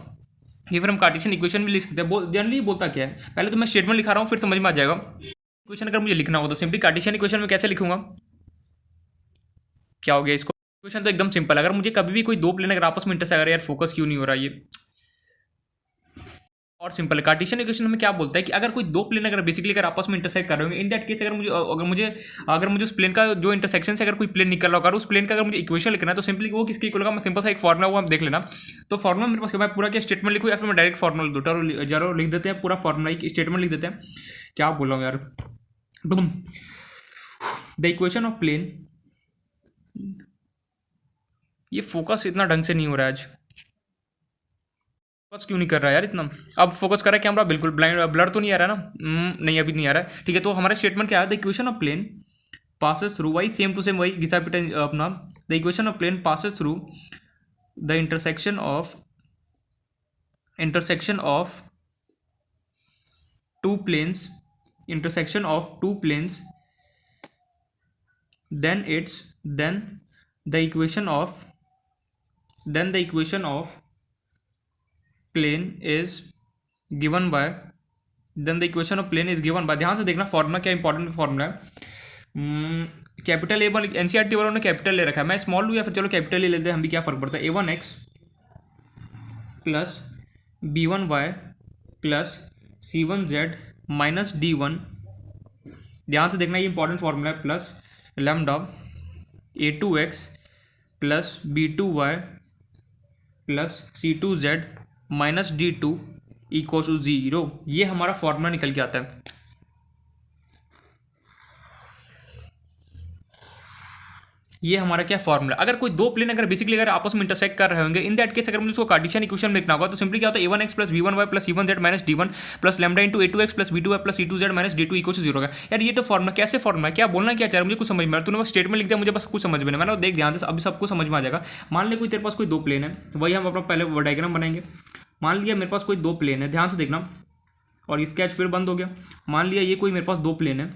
ये फिर हम कार्टेशियन इक्वेशन भी लिख सकते हैं। जनरली बोलता क्या है, पहले तो मैं स्टेटमेंट लिखा रहा हूँ फिर समझ में आ जाएगा। इक्वेशन अगर मुझे लिखना होगा तो सिंपली कार्टेशियन इक्वेशन में कैसे लिखूंगा, क्या हो गया इसको, इक्वेशन तो एकदम सिंपल है। अगर मुझे कभी भी कोई दो प्लेन अगर आपस में इंटरसेक्ट कर, यार फोकस क्यों नहीं हो रहा ये, और सिंपल है। कार्टेशियन इक्वेशन में क्या बोलता है कि अगर कोई दो प्लेन अगर बेसिकली अगर आपस में इंटरसेक्ट कर रहे होंगे, इन दैट केस अगर मुझे उस प्लेन का जो इंटरसेक्शन से अगर कोई प्लेन निकल रहा होगा, उस प्लेन का अगर मुझे इक्वेशन लिखना है तो सिंपली वो किसकी इक्वल होगा, मैं सिंपल सा एक फॉर्मुला वो हम देख लेना। तो फॉर्मुला मेरे पास, मैं पूरा क्या स्टेटमेंट लिखूँ या फिर मैं डायरेक्ट फॉर्मुला दूँ, जरूर लिख देते हैं पूरा फॉर्मुला, एक स्टेटमेंट लिख देते हैं। क्या बोल रहा हूँ यार, द इक्वेशन ऑफ प्लेन, ये फोकस इतना ढंग से नहीं हो रहा है आज, फोकस क्यों नहीं कर रहा है यार इतना, अब फोकस कर रहा है कैमरा, बिल्कुल ब्लाइंड ब्लर तो नहीं आ रहा है ना, नहीं अभी नहीं आ रहा है, ठीक है। तो हमारा स्टेटमेंट क्या है, the equation of plane passes through, वही सेम टू सेम वही घिसा पिटा अपना, the equation of plane passes through the intersection of two planes, intersection of two planes, then it's then the equation of plane is given by, then the equation of plane is given by, ध्यान से देखना formula क्या important formula है। Capital A one NCERT वालों ने capital ले रखा है, मैं स्मॉल लूँ या फिर चलो कैपिटल ले लेते हैं, हम भी क्या फर्क पड़ता है। a1x plus b1y plus c1z minus d1, ध्यान से देखना ये इंपॉर्टेंट फॉर्मूला है, plus lambda a2x plus b2y plus c2z minus d2 equal to 0, ये हमारा फॉर्मूला निकल के आता है। ये हमारा क्या फॉर्मूला, अगर कोई दो प्लेन अगर बेसिकली अगर आपस में इंटरसेक्ट कर रहे होंगे, इन दैट केस अगर मुझे उसको कार्टेशियन इक्वेशन लिखना होगा तो सिंपली क्या होता है, a1x plus b1y plus c1z minus d1 plus lambda into a2x plus b2y plus c2z minus d2 equal to 0 होगा। यार ये तो फॉर्मूला कैसे फॉर्मूला, क्या बोलना क्या चाह रहा है, मुझे कुछ समझ में आ रहा है, तूने बस स्टेटमेंट लिख दिया, मुझे बस कुछ समझ में नहीं, मैंने देख ध्यान से अभी सबको समझ में आ जाएगा। मान ले कोई तेरे पास कोई दो प्लेन है, वही हम अपना पहले डायग्राम बनाएंगे। मान लिया मेरे पास कोई दो प्लेन है, ध्यान से देखना, और स्केच फिर बंद हो गया। मान लिया ये कोई मेरे पास दो प्लेन है,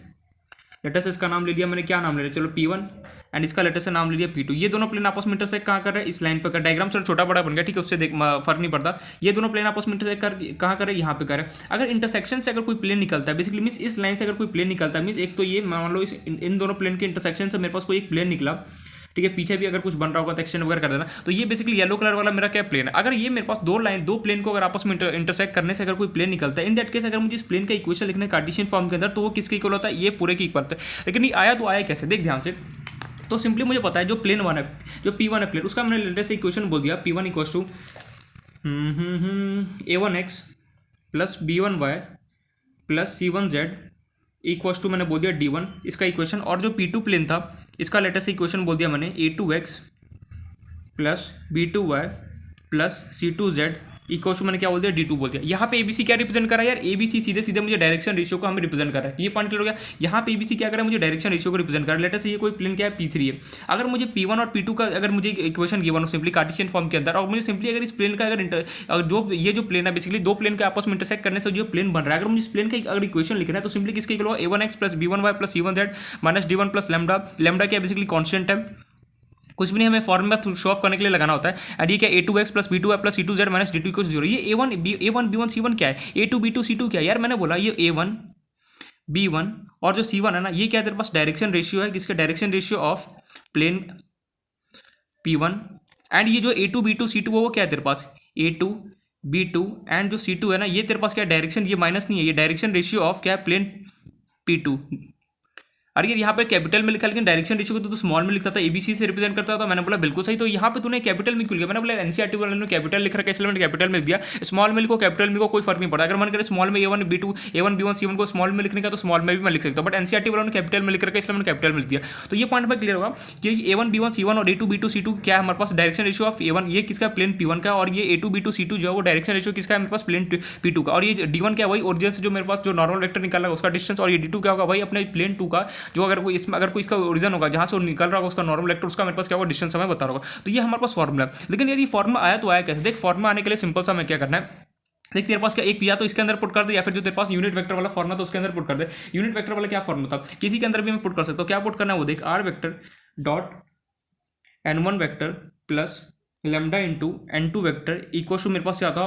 लेटर से इसका नाम ले लिया मैंने, क्या नाम ले लिया, चलो P1 एंड इसका लेटर से नाम ले लिया P2। ये दोनों प्लेन आपस में इंटरसेक्ट कहाँ कर रहे हैं, इस लाइन पर कर, डायग्राम चलो छोटा बड़ा बन गया, ठीक है, उससे देख फर्क नहीं पड़ता। ये दोनों प्लेन आपस में इंटरसेक्ट कर कहाँ कर रहे हैं, यहाँ पे कर रहे हैं। अगर इंटरसेक्शन से अगर कोई प्लेन निकलता है, बेसिकली मीन्स इस लाइन से अगर कोई प्लेन निकलता है, मीन्स एक तो ये मान लो इन दोनों प्लेन के इंटरसेक्शन से मेरे पास कोई एक प्लेन निकला, ठीक है, पीछे भी अगर कुछ बन रहा होगा तो एक्सटेंड वगैरह कर देना। तो ये बेसिकली येलो कलर वाला मेरा क्या प्लेन है, अगर ये मेरे पास दो प्लेन को अगर आपस में इंटरसेक्ट करने से अगर कोई प्लेन निकलता है, इन दैट केस अगर मुझे इस प्लेन का इक्वेशन लिखना है कार्टेशियन फॉर्म के अंदर, तो वो किसके इक्वल होता है, ये पूरे की इक्वल होता है। लेकिन ये आया तो आया कैसे, देख ध्यान से। तो सिंपली मुझे पता है जो प्लेन वन है, जो P1 है प्लेन, उसका मैंने लेटर से इक्वेशन बोल दिया, P1 equal to a1x plus b1y plus c1z equal to मैंने बोल दिया d1, इसका इक्वेशन। और जो P2 प्लेन था इसका लेटर से इक्वेशन बोल दिया मैंने a2x plus b2y plus c2z equal to मैंने क्या बोल दिया, d2 बोल दिया। यहाँ पे ABC क्या रिप्रेजेंट कर रहा है यार, ABC सीधे सीधे मुझे डायरेक्शन रेशियो को हमें रिप्रेजेंट कर रहा है, ये पॉइंट क्लियर हो गया। यहाँ पे ABC क्या कर रहा है, मुझे डायरेक्शन रेशियो को रिप्रेजेंट कर रहा है। लेटर से ये कोई प्लेन क्या है, P3 है। अगर मुझे P1 और P2 का अगर मुझे इक्वेशन गिवन हो सिंपली कार्टेशियन फॉर्म के अंदर, और मुझे सिंपली अगर इस प्लेन का अगर जो ये जो प्लेन है बेसिकली दो प्लेन के आपस में इंटरसेक्ट करने से जो प्लेन बन रहा है, अगर मुझे इस प्लेन का अगर इक्वेशन लिखना है तो सिंपली किसके इक्वल होगा, a1x plus b1y plus c1z minus d1 plus lambda, lambda क्या बेसिकली कॉन्स्टेंट है, कुछ भी नहीं, हमें फॉर्मूला शो ऑफ करने के लिए लगाना होता है। एंड ये क्या a2x plus b2y plus c2z minus d2 equal 0। ये a1 b1 c1 क्या है, a2 b2 c2 क्या है, यार मैंने बोला ये a1 b1 और जो c1 है ना, ये क्या है तेरे पास डायरेक्शन रेशियो है, किसके direction ratio of plane P1। And ये जो a2 b2 c2 है वो क्या है तेरे पास, a2 b2 एंड जो c2 है ना, ये तेरे पास क्या डायरेक्शन, ये माइनस नहीं है, ये डायरेक्शन रेशियो ऑफ क्या है प्लेन P2। अरे यार यहाँ पे कैपिटल में लिखा, लेकिन डायरेक्शन रेशियो को तो स्मॉल में लिखता था, एबीसी से रिप्रेजेंट करता था। मैंने बोला बिल्कुल सही, तो यहाँ पे तूने कैपिटल में क्यों लिखा? मैंने बोला एनसीईआरटी वाले ने कैपिटल लिख रखा है इसलिए मैंने कैपिटल में लिख दिया। स्मॉल में लिखो कैपिटल में को कोई फर्क नहीं पड़ा। अगर मन करे स्मॉल में A1 B2 A1 B1 C1 को स्मॉल में लिखने का तो स्मॉल में भी मैं लिख सकता हूँ, बट एनसीईआरटी वालों ने कैपिटल में लिख रखा है इसलिए मैंने कैपिटल में लिख दिया। तो ये पॉइंट में क्लियर होगा कि A1 B1 C1 और A2 B2 C2 क्या है हमारे पास डायरेक्शन रेशियो ऑफ A1, ये किसका प्लेन P1 का, और ये A2 B2 C2 जो है वो डायरेक्शन रेशियो किसका है मेरे पास प्लेन P2 का। और ये D1 क्या, वही ओरिजिन से जो मेरे पास जो नॉर्मल वेक्टर निकाला उसका डिस्टेंस, और ये D2 क्या होगा भाई अपने प्लेन 2 का जो अगर कोई इसमें अगर कोई इसका ओरिजिन होगा जहां से वो निकल रहा होगा उसका नॉर्मल वेक्टर, उसका मेरे पास क्या होगा डिस्टेंस हमें बता रहा होगा। तो ये हमारे पास फॉर्मूला है। लेकिन यार ये फॉर्मूला आया तो आया कैसे? देख फॉर्मूला आने के लिए सिंपल सा हमें क्या करना है, देख तेरे पास क्या एक या तो इसके अंदर पुट कर दे, या फिर जो तेरे पास यूनिट वेक्टर वाला फॉर्मूला तो उसके अंदर पुट कर दे। यूनिट वेक्टर वाला क्या फॉर्मूला था, किसी के अंदर भी मैं पुट कर सकता हूँ। क्या पुट करना है वो देख, r vector dot n1 vector plus lambda into n2 vector equal to मेरे पास क्या था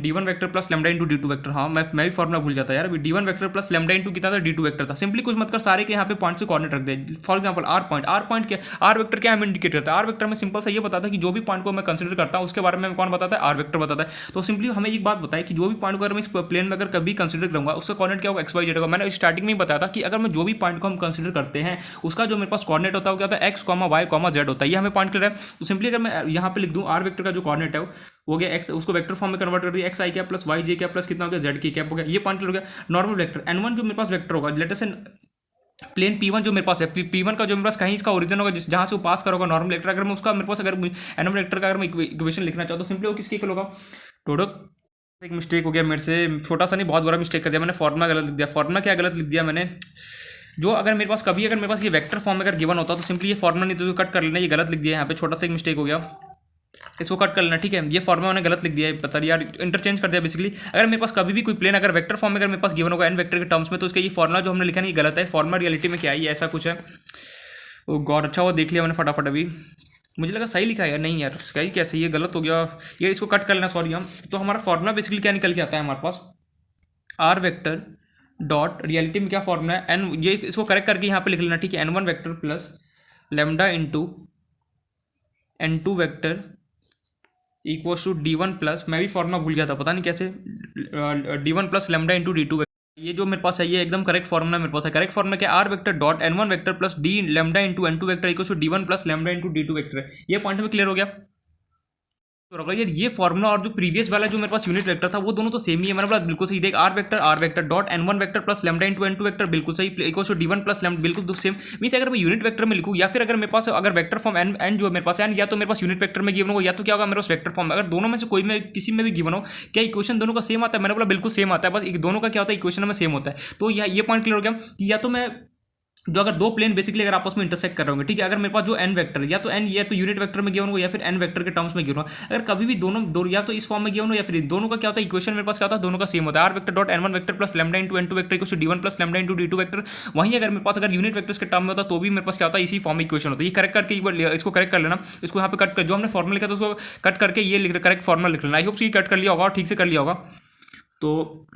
d1 vector plus lambda into d2 vector. हाँ मैं भी फॉर्मूला भूल जाता यार, अभी d1 vector plus lambda into कितना था d2 वेक्टर था। सिंपली कुछ मत कर, सारे के यहाँ पे पॉइंट से कोऑर्डिनेट रख दे। फॉर एग्जांपल आर पॉइंट क्या, आर वेक्टर क्या हमें इंडिकेट करता है, आर वेक्टर में सिंपल सा ये बताता है कि जो भी पॉइंट को मैं कंसिडर करता हूँ उसके बारे में कौन बताता है, आर वेक्टर बताता है। तो सिंपली हमें एक बात बताए कि जो भी पॉइंट को अगर मैं इस प्लेन में अगर कभी कंसिडर करूंगा उसका कोऑर्डिनेट क्या होगा, एक्स वाई जेड होगा। मैंने स्टार्टिंग में ही बताया था कि अगर मैं जो भी पॉइंट को हम कंसिडर करते हैं उसका जो मेरे पास कोऑर्डिनेट होता है वो क्या होता है, एक्स वाई जेड होता है। ये हमें पॉइंट क्लियर है। तो सिंपली अगर मैं यहाँ पे लिख दूँ आर वेक्टर का जो कोऑर्डिनेट है हो गया एक्स, उसको वेक्टर फॉर्म में कन्वर्ट कर दिया, एक्स आई कैप प्लस वाई जे कैप प्लस कितना हो गया जेड की कैप हो गया। ये पॉइंट क्लियर हो गया। नॉर्मल वेक्टर n1 जो मेरे पास वेक्टर होगा, लेट अस से प्लेन P1 जो मेरे पास है, P1 का जो मेरे पास कहीं इसका ओरिजिन होगा जहां से वो पास करोगा नॉर्मल वेक्टर, अगर मैं उसका मेरे पास अगर n1 वेक्टर का अगर मैं इक्वेशन लिखना चाहता हूँ तो सिंपली वो किसके इक्वल होगा, टोटल। एक मिस्टेक हो गया मेरे से, छोटा सा नहीं बहुत बड़ा मिस्टेक कर दिया मैंने, फॉर्मुला गलत लिख दिया। फॉर्मुला क्या गलत लिख दिया मैंने, जो अगर मेरे पास कभी अगर मेरे पास ये वेक्टर फॉर्म में अगर गिवन होता तो सिंपली ये फॉर्मुला नहीं तो कट कर लेना, ये गलत लिख दिया यहाँ पे, छोटा सा एक मिस्टेक हो गया, इसको कट कर लेना ठीक है। ये फॉर्मुला मैंने गलत लिख दिया है, पता नहीं यार इंटरचेंज कर दिया बेसिकली। अगर मेरे पास कभी भी कोई प्लेन अगर वेक्टर फॉर्म में अगर मेरे पास गिवन होगा एन वेक्टर के टर्म्स में तो उसका ये फॉर्मुला जो हमने लिखा नहीं गलत है। फॉर्मुला रियलिटी में क्या है, ये ऐसा कुछ है। ओ गॉड, अच्छा वो देख लिया मैंने फटाफट, अभी मुझे लगा सही लिखा है यार, नहीं यार सही कैसे, ये गलत हो गया, ये इसको कट कर लेना सॉरी हम। तो हमारा फॉर्मुला बेसिकली क्या निकल के आता है हमारे पास, आर वेक्टर डॉट रियलिटी में क्या फॉर्मुला है एन, ये इसको करेक्ट करके यहाँ पे लिख लेना ठीक है, n1 vector plus lambda into n2 vector equal to d1 plus, मैं भी फॉर्मुला भूल गया था पता नहीं कैसे, d1 plus lambda into d2 vector. ये जो मेरे पास है ये एकदम करेक्ट फॉर्मुला मेरे पास है। करेक्ट फॉर्मुला क्या, r vector dot n1 vector plus d lambda into n2 vector equal to d1 plus lambda into d2 vector है। ये पॉइंट में क्लियर हो गया। तो यार ये फॉर्मुला और जो प्रीवियस वाला जो मेरे पास यूनिट वेक्टर था वो दोनों तो सेम ही है। मैंने बोला बिल्कुल सही, देख r vector dot n1 vector plus lambda into n2 vector बिल्कुल सही equal to d1 plus lambda बिल्कुल सेम। मींस अगर मैं यूनिट वेक्टर में लिखूँ या फिर अगर मेरे पास अगर वेक्टर फॉर्म n जो मेरे पास है या तो मेरे पास यूनिट वेक्टर में गिवन हो या तो क्या होगा मेरे पास वेक्टर फॉर्म में, अगर दोनों में से कोई में किसी में भी गिवन हो क्या इक्वेशन दोनों का सेम आता है। मैंने बोला बिल्कुल सेम आता है, बस दोनों का क्या होता है इक्वेशन में सेम होता है। तो ये पॉइंट क्लियर हो गया कि या तो मैं जो अगर दो प्लेन बेसिकली अगर आपस में इंटरसेक्ट कर रहे होंगे ठीक है, अगर मेरे पास जो एन वेक्टर या तो एन या तो यूनिट वेक्टर में गिवन हो या फिर एन वेक्टर के टर्म्स में गिवन हो, अगर कभी भी दोनों या तो इस फॉर्म में गिवन हो या फिर दोनों का क्या होता है इक्वेशन मेरे पास क्या होता है दोनों का सेम होता है। R vector dot n1 vector plus lambda into n2 vector equal to d1 plus lambda into d2 vector. वहीं अगर मेरे पास अगर यूनिट वेक्टर्स के टर्म में होता तो भी मेरे पास क्या होता है इसी फॉर्म में इक्वेशन होता है। ये करेक्ट करके इसको करेक्ट कर लेना, इसको यहाँ पे कट कर जो हमने फॉर्मुला लिखा था उसको कट करके ये लिख करेक्ट फॉर्मुला लिख लेना। आई होप ये कट कर लिया होगा और ठीक से कर लिया होगा। तो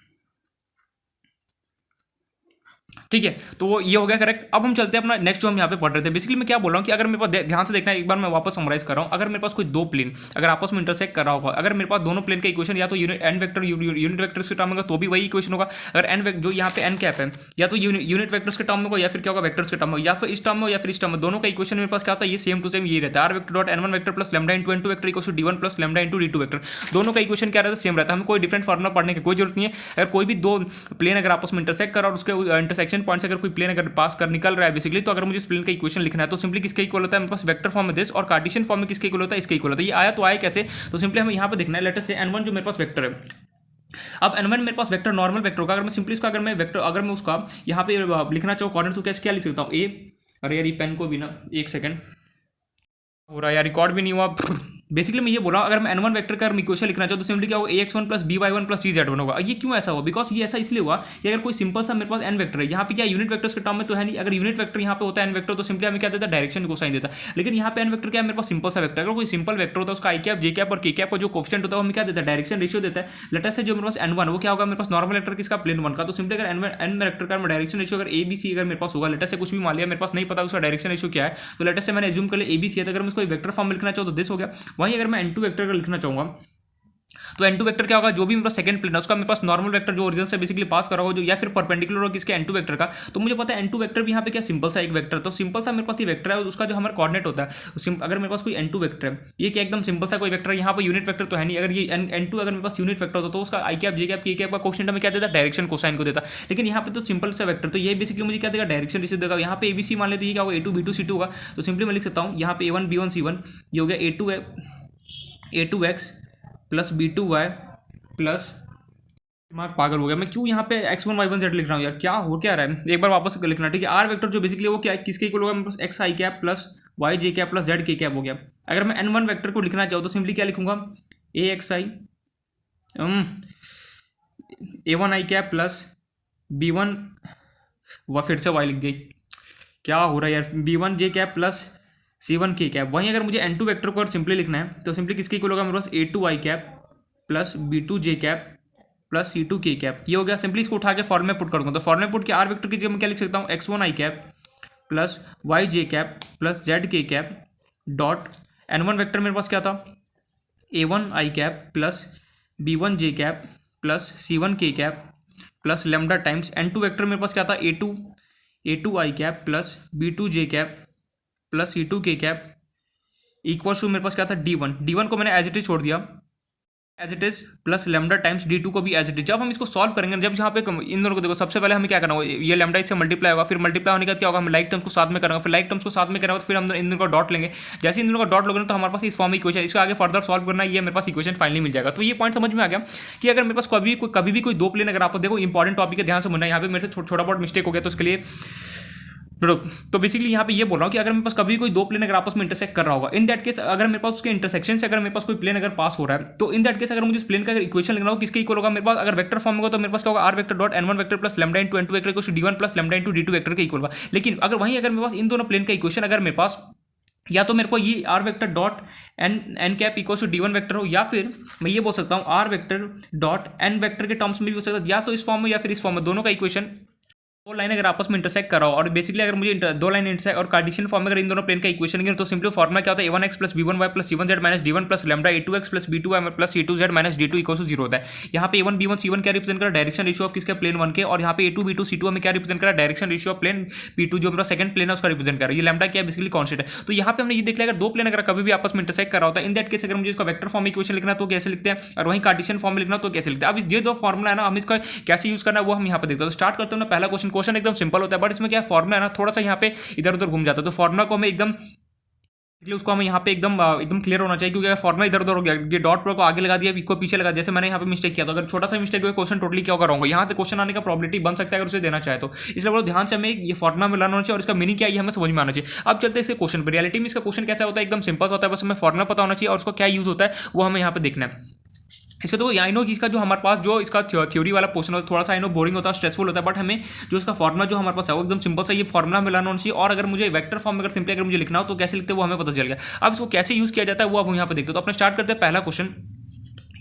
ठीक है, तो ये हो गया करेक्ट। अब हम चलते हैं अपना नेक्स्ट जो हम यहाँ पे पढ़ रहे थे। बेसिकली मैं क्या बोल रहा हूँ कि अगर मेरे पास ध्यान से देखना है एक बार मैं वापस समराइज कर रहा हूँ, अगर मेरे पास कोई दो प्लेन अगर आपस में इंटरसेक्ट कर रहा होगा, अगर मेरे पास दोनों प्लेन का इक्वेशन या तो एन वेक्टर यूनिट वेक्टर्स के टर्म में होगा तो भी वही इक्वेशन होगा। अगर एन जो यहाँ पे एन कैप है या तो यूनिट वेक्टर्स के टर्म में होगा या फिर क्या होगा वेक्टर्स के टर्म में, या फिर इस टर्म में या फिर इस टर्म में, दोनों का इक्वेशन मेरे पास क्या होता है ये सेम टू सेम ये रहता है। R vector dot n1 vector plus lambda into n2 vector equal to d1 plus lambda into d2 vector, दोनों का इक्वेशन क्या रहता है सेम रहता है। हमें कोई डिफरेंट फॉर्मुला पढ़ने की कोई जरूरत नहीं है। अगर कोई भी दो प्लेन अगर आपस में इंटरसेक्ट कर और उसके इंटरसेक्शन पॉइंट से अगर कोई प्लेन अगर पास कर निकल रहा है बेसिकली, तो अगर मुझे इस प्लेन का इक्वेशन लिखना है तो सिंपली किसके इक्वल होता है मेरे पास वेक्टर फॉर्म में दिस, और कार्टेशियन फॉर्म में किसके इक्वल होता है इसके इक्वल होता है। ये आया तो आया कैसे, तो सिंपली हमें यहाँ पे देखना है लेट अस से n1 जो मेरे पास वेक्टर है, अब n1 मेरे पास वेक्टर नॉर्मल वेक्टर होगा। अगर मैं सिंपली इसका अगर मैं वेक्टर अगर मैं उसका यहाँ पे लिखना चाहूँ कोऑर्डिनेट्स तो कैसे क्या लिख सकता हूँ ए, अरे यार ये पेन को भी ना एक सेकंड हो रहा है यार रिकॉर्ड भी नहीं हुआ। बेसिकली मैं ये बोला अगर मैं n1 वेक्टर का इक्वेशन लिखना चाहूँ तो सिंपली क्या होगा ax1 plus by1 plus cz1 होगा। ये क्यों ऐसा हुआ, बिकॉज ये ऐसा इसलिए हुआ कि अगर कोई सिंपल सा मेरे पास n वेक्टर है, यहाँ पे क्या यूनिट वेक्टर्स के टर्म में तो है नहीं, अगर यूनिट वेक्टर यहाँ पे होता है n वेक्टर तो सिंपली हमें क्या देता है डायरेक्शन को साइन देता है। लेकिन यहाँ पे n वेक्टर क्या है मेरे पास सिंपल सा वेक्टर, अगर कोई सिंपल वेक्टर होता है उसका आई कैप जे कैप और के कैप का जो कोफिशिएंट होता है हमें क्या देता है डायरेक्शन रेशियो देता है। लेटर से जो मेरे पास n1 वो क्या होगा मेरे पास नॉर्मल वेक्टर किसका प्लेन 1 का, तो सिंपली अगर n वेक्टर का डायरेक्शन रेशियो अगर ABC अगर मेरे पास होगा, लेटर से कुछ भी मान लिया मेरे पास नहीं पता उसका डायरेक्शन रेशियो क्या है, तो लेटर से मैंने एज्यूम कर लिया ABC है, तो अगर मैं इसको वेक्टर फॉर्म में लिखना चाहूँ तो दिस हो गया। वहीं अगर मैं n2 वेक्टर का लिखना चाहूँगा तो n2 वेक्टर क्या होगा, जो भी मेरे पास सेकंड प्लेन है उसका मेरे पास नॉर्मल वेक्टर जो ओरिजिन से बेसिकली पास कर रहा हो जो, या फिर परपेंडिकुलर हो किसके n2 वेक्टर का। तो मुझे पता है n2 वेक्टर भी यहाँ पे क्या सिंपल सा एक वेक्टर, तो सिंपल सा मेरे पास ये वेक्टर है, उसका जो हमारा कोऑर्डिनेट होता है अगर मेरे पास कोई n2 वेक्टर है, ये क्या एकदम सिंपल सा कोई वेक्टर है, यहाँ पर यूनिट वेक्टर तो है नहीं। अगर ये n2 अगर मेरे पास यूनिट वेक्टर होता तो उसका आई कैप जे कैप के कैप का क्वेश्चन हमें क्या देता, डायरेक्शन कोसाइन को देता। लेकिन यहाँ पे तो सिंपल सा वेक्टर, तो ये बेसिकली मुझे क्या देगा, डायरेक्शन रिसीव देगा। यहाँ पे एबीसी मान लेते हैं, क्या होगा a2 b2 c2 होगा। तो सिंपली मैं लिख सकता हूँ यहाँ पे a1 b1 c1, ये हो गया a2x प्लस b2y प्लस, दिमाग पागल हो गया मैं, क्यों यहाँ पे x1 y1 z लिख रहा हूँ यार, क्या हो क्या रहा है, एक बार वापस लिखना ठीक है। आर वेक्टर जो बेसिकली वो क्या है, किसके इक्वल होगा, मेरे पास एक्स आई कैप प्लस वाई जे कैप प्लस जेड के कैप हो गया। अगर मैं n1 वेक्टर को लिखना चाहूँ तो सिंपली क्या लिखूंगा, ए एक्स आई a1 आई कैप प्लस b1, वह फिर से वाई लिख दी, क्या हो रहा है यार, b1 जे कैप प्लस c1 के कैप। वहीं अगर मुझे n2 वेक्टर को सिंपली लिखना है तो सिंपली किसके इक्वल होगा, मेरे पास a2 आई कैप प्लस b2 जे कैप प्लस c2 के कैप, ये हो गया। सिंपली इसको उठा के फॉर्म में पुट कर दूंगा, तो फॉर्म में पुट के आर वेक्टर की जगह मैं क्या लिख सकता हूँ, x1 आई कैप प्लस वाई जे कैप प्लस जेड के कैप डॉट n1 वेक्टर मेरे पास क्या था, a1 आई कैप प्लस b1 जे कैप प्लस c1 के cap plus lambda times n2 vector मेरे पास क्या था, a2 आई कैप प्लस b2 जे कैप प्लस c2 के कैप इक्वल टू मेरे पास क्या था, d1 को मैंने एज इट इज छोड़ दिया as it is plus lambda times d2 को भी एज इट इज। जब हम इसको सॉल्व करेंगे, जब यहाँ पे इन दोनों को देखो, सबसे पहले हमें क्या करना होगा, ये लेमडा इससे मल्टीप्लाई होगा, फिर मल्टीप्लाई होने के बाद क्या होगा, हम लाइक टर्म्स को साथ में करेंगे, फिर लाइक टर्म्स को साथ में करेंगे तो फिर हम इन दोनों का डॉट लेंगे। जैसे इन दोनों का डॉट लोगे तो हमारे पास इस फॉर्म में इक्वेशन, इसको आगे फर्दर सॉल्व करना, ये मेरे पास इक्वेशन फाइनली मिल जाएगा। तो ये पॉइंट समझ में आ गया कि अगर मेरे पास कभी भी कोई दो प्लेन, अगर आप देखो इंपॉर्टेंट टॉपिक है, ध्यान से सुनना, यहाँ पे मेरे से छोटा बहुत मिस्टेक हो गया तो उसके लिए तो बेसिकली यहाँ पे ये बोल रहा हूँ कि अगर मेरे पास कभी कोई दो प्लेन अगर आपस में इंटरसेक्ट कर रहा होगा, इन दैट केस अगर मेरे पास उसके इंटरसेक्शन से अगर मेरे पास कोई प्लेन अगर पास हो रहा है, तो इन दैट केस अगर मुझे इस प्लेन का अगर इक्वेशन लिखना हो किसके इक्वल होगा, मेरे पास अगर वेक्टर फॉर्म होगा तो मेरे पास क्या होगा, r vector dot n1 vector plus lambda into n2 vector equal to d1 plus lambda into d2 vector के इक्वल होगा। लेकिन अगर वहीं अगर मेरे पास इन दोनों प्लेन का इक्वेशन अगर मेरे पास, या तो मेरे को ये r vector dot n cap equal to d1 vector हो, या फिर मैं ये बोल सकता हूँ r vector dot n vector के टर्म्स में भी हो सकता है, या तो इस फॉर्म में या फिर इस फॉर्म में, दोनों का इक्वेशन दो लाइन अगर आपस में इंटरसेक्ट करा हो, और बेसिकली अगर मुझे दो लाइन इंटरसेक्ट और कार्टेशियन फॉर्म में अगर इन दोनों प्लेन का इक्वेशन लिखें तो सिंपली फॉर्मुला क्या होता है, a1x plus b1y plus c1z minus d1 plus lambda a2x plus b2y plus c2z minus d2 equal to 0 होता है। यहाँ पे a1 b1 c1 क्या रिप्रेजेंट कर रहा है, डायरेक्शन रेशियो ऑफ किसके, प्लेन 1 के, और यहाँ पे a2 b2 c2 हमें क्या रिप्रेजेंट कर रहा है, direction ratio of plane p2 जो मेरा सेकंड प्लेन है उसका रिप्रेजेंट कर रहा है। ये लेमडा क्या है, बेसिकली कांस्टेंट है। तो यहाँ पे हमने ये देख लिया अगर दो प्लेन अगर कभी भी आपस में इंटरसेक्ट कर रहा होता है, इन दैट केस अगर मुझे इसका वेक्टर फॉर्म इक्वेशन लिखना तो कैसे लिखते हैं, और वहीं कार्टेशियन फॉर्म में लिखना तो कैसे लिखते हैं। अब ये दो फॉर्मुला है ना, हम इसका कैसे यूज करना है वो हम यहाँ पे देखते हैं। तो स्टार्ट करते हैं ना, पहला क्वेश्चन एकदम सिंपल होता है, बट इसमें क्या फॉर्मुला है ना थोड़ा सा यहाँ पे इधर उधर घूम जाता है। तो फॉर्मुला को हमें एकदम, इसलिए उसको हमें यहाँ पे एकदम क्लियर होना चाहिए, क्योंकि अगर फॉर्मुला इधर उधर हो गया, ये डॉट को आगे लगा दिया, इसको पीछे लगा, जैसे मैंने यहाँ पे मिस्टेक किया, तो अगर छोटा सा मिस्टेक हुआ क्वेश्चन टोटली क्या होगा, रहोगा। यहाँ से क्वेश्चन आने का प्रॉबिलिटी बन सकता है अगर उसे देना चाहे तो, इसलिए बहुत ध्यान से हमें ये फॉर्मुला में लाना होना चाहिए और इसका मीनिंग क्या है हमें समझ में आना चाहिए। अब चलते हैं इसके क्वेश्चन पर। रियलिटी में इसका क्वेश्चन कैसा होता है, एकदम सिंपल होता है, बस हमें फॉर्मुला पता होना चाहिए और उसका क्या यूज होता है वो हमें यहाँ पे देखना है। इसका तो आई नो कि इसका जो हमारे पास जो इसका थ्योरी वाला पोर्शन होता है थोड़ा सा आई नो बोरिंग होता है, स्ट्रेसफुल होता है, बट हमें जो इसका फॉर्मुला जो हमारे पास है वो एकदम सिंपल सा ये फॉर्मुला में लाना होना चाहिए। और अगर मुझे वेक्टर फॉर्म में अगर सिंपली अगर मुझे लिखना हो तो कैसे लिखते हैं वो हमें पता चल गया। अब इसको कैसे यूज किया जाता है वो अब यहाँ पे देखते हैं। तो अपने स्टार्ट करते हैं पहला क्वेश्चन।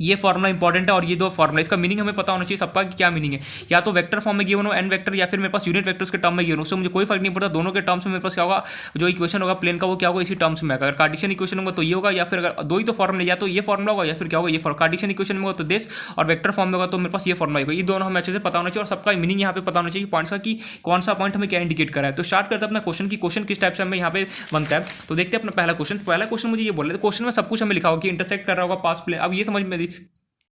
ये फॉर्मुला इंपॉर्टेंट है और ये दो फॉर्मुला, इसका मीनिंग हमें पता होना चाहिए सबका कि क्या मीनिंग है। या तो वेक्टर फॉर्म में गिवन हो एन वेक्टर, या फिर मेरे पास यूनिट वेक्टर्स के टर्म में गिवन हो, उससे मुझे कोई फर्क नहीं पड़ता, दोनों के टर्म्स में मेरे पास क्या होगा, जो इक्वेशन होगा प्लेन का वो क्या होगा इसी टर्म्स में। अगर कार्टेशियन इक्वेशन होगा तो ये होगा, या फिर अगर दो ही तो फॉर्मुला, या तो ये फॉर्मुला होगा या फिर क्या होगा ये कार्टेशियन इक्वेशन में होगा तो दिस, और वेक्टर फॉर्म में होगा तो मेरे पास ये फॉर्मुला होगा। ये दोनों हमें अच्छे से पता होना चाहिए और सबका मीनिंग यहाँ पे पता होना चाहिए पॉइंट्स का कि कौन सा पॉइंट हमें क्या इंडिकेट करा है। तो स्टार्ट करते हैं अपना क्वेश्चन की क्वेश्चन किस टाइप से हमें यहाँ पे बनता है। तो देखते हैं अपना पहला क्वेश्चन मुझे ये बोल रहे थे, क्वेश्चन में सब कुछ हमें लिखा होगा कि इंटरसेक्ट कर रहा होगा पास प्लेन। अब ये समझ में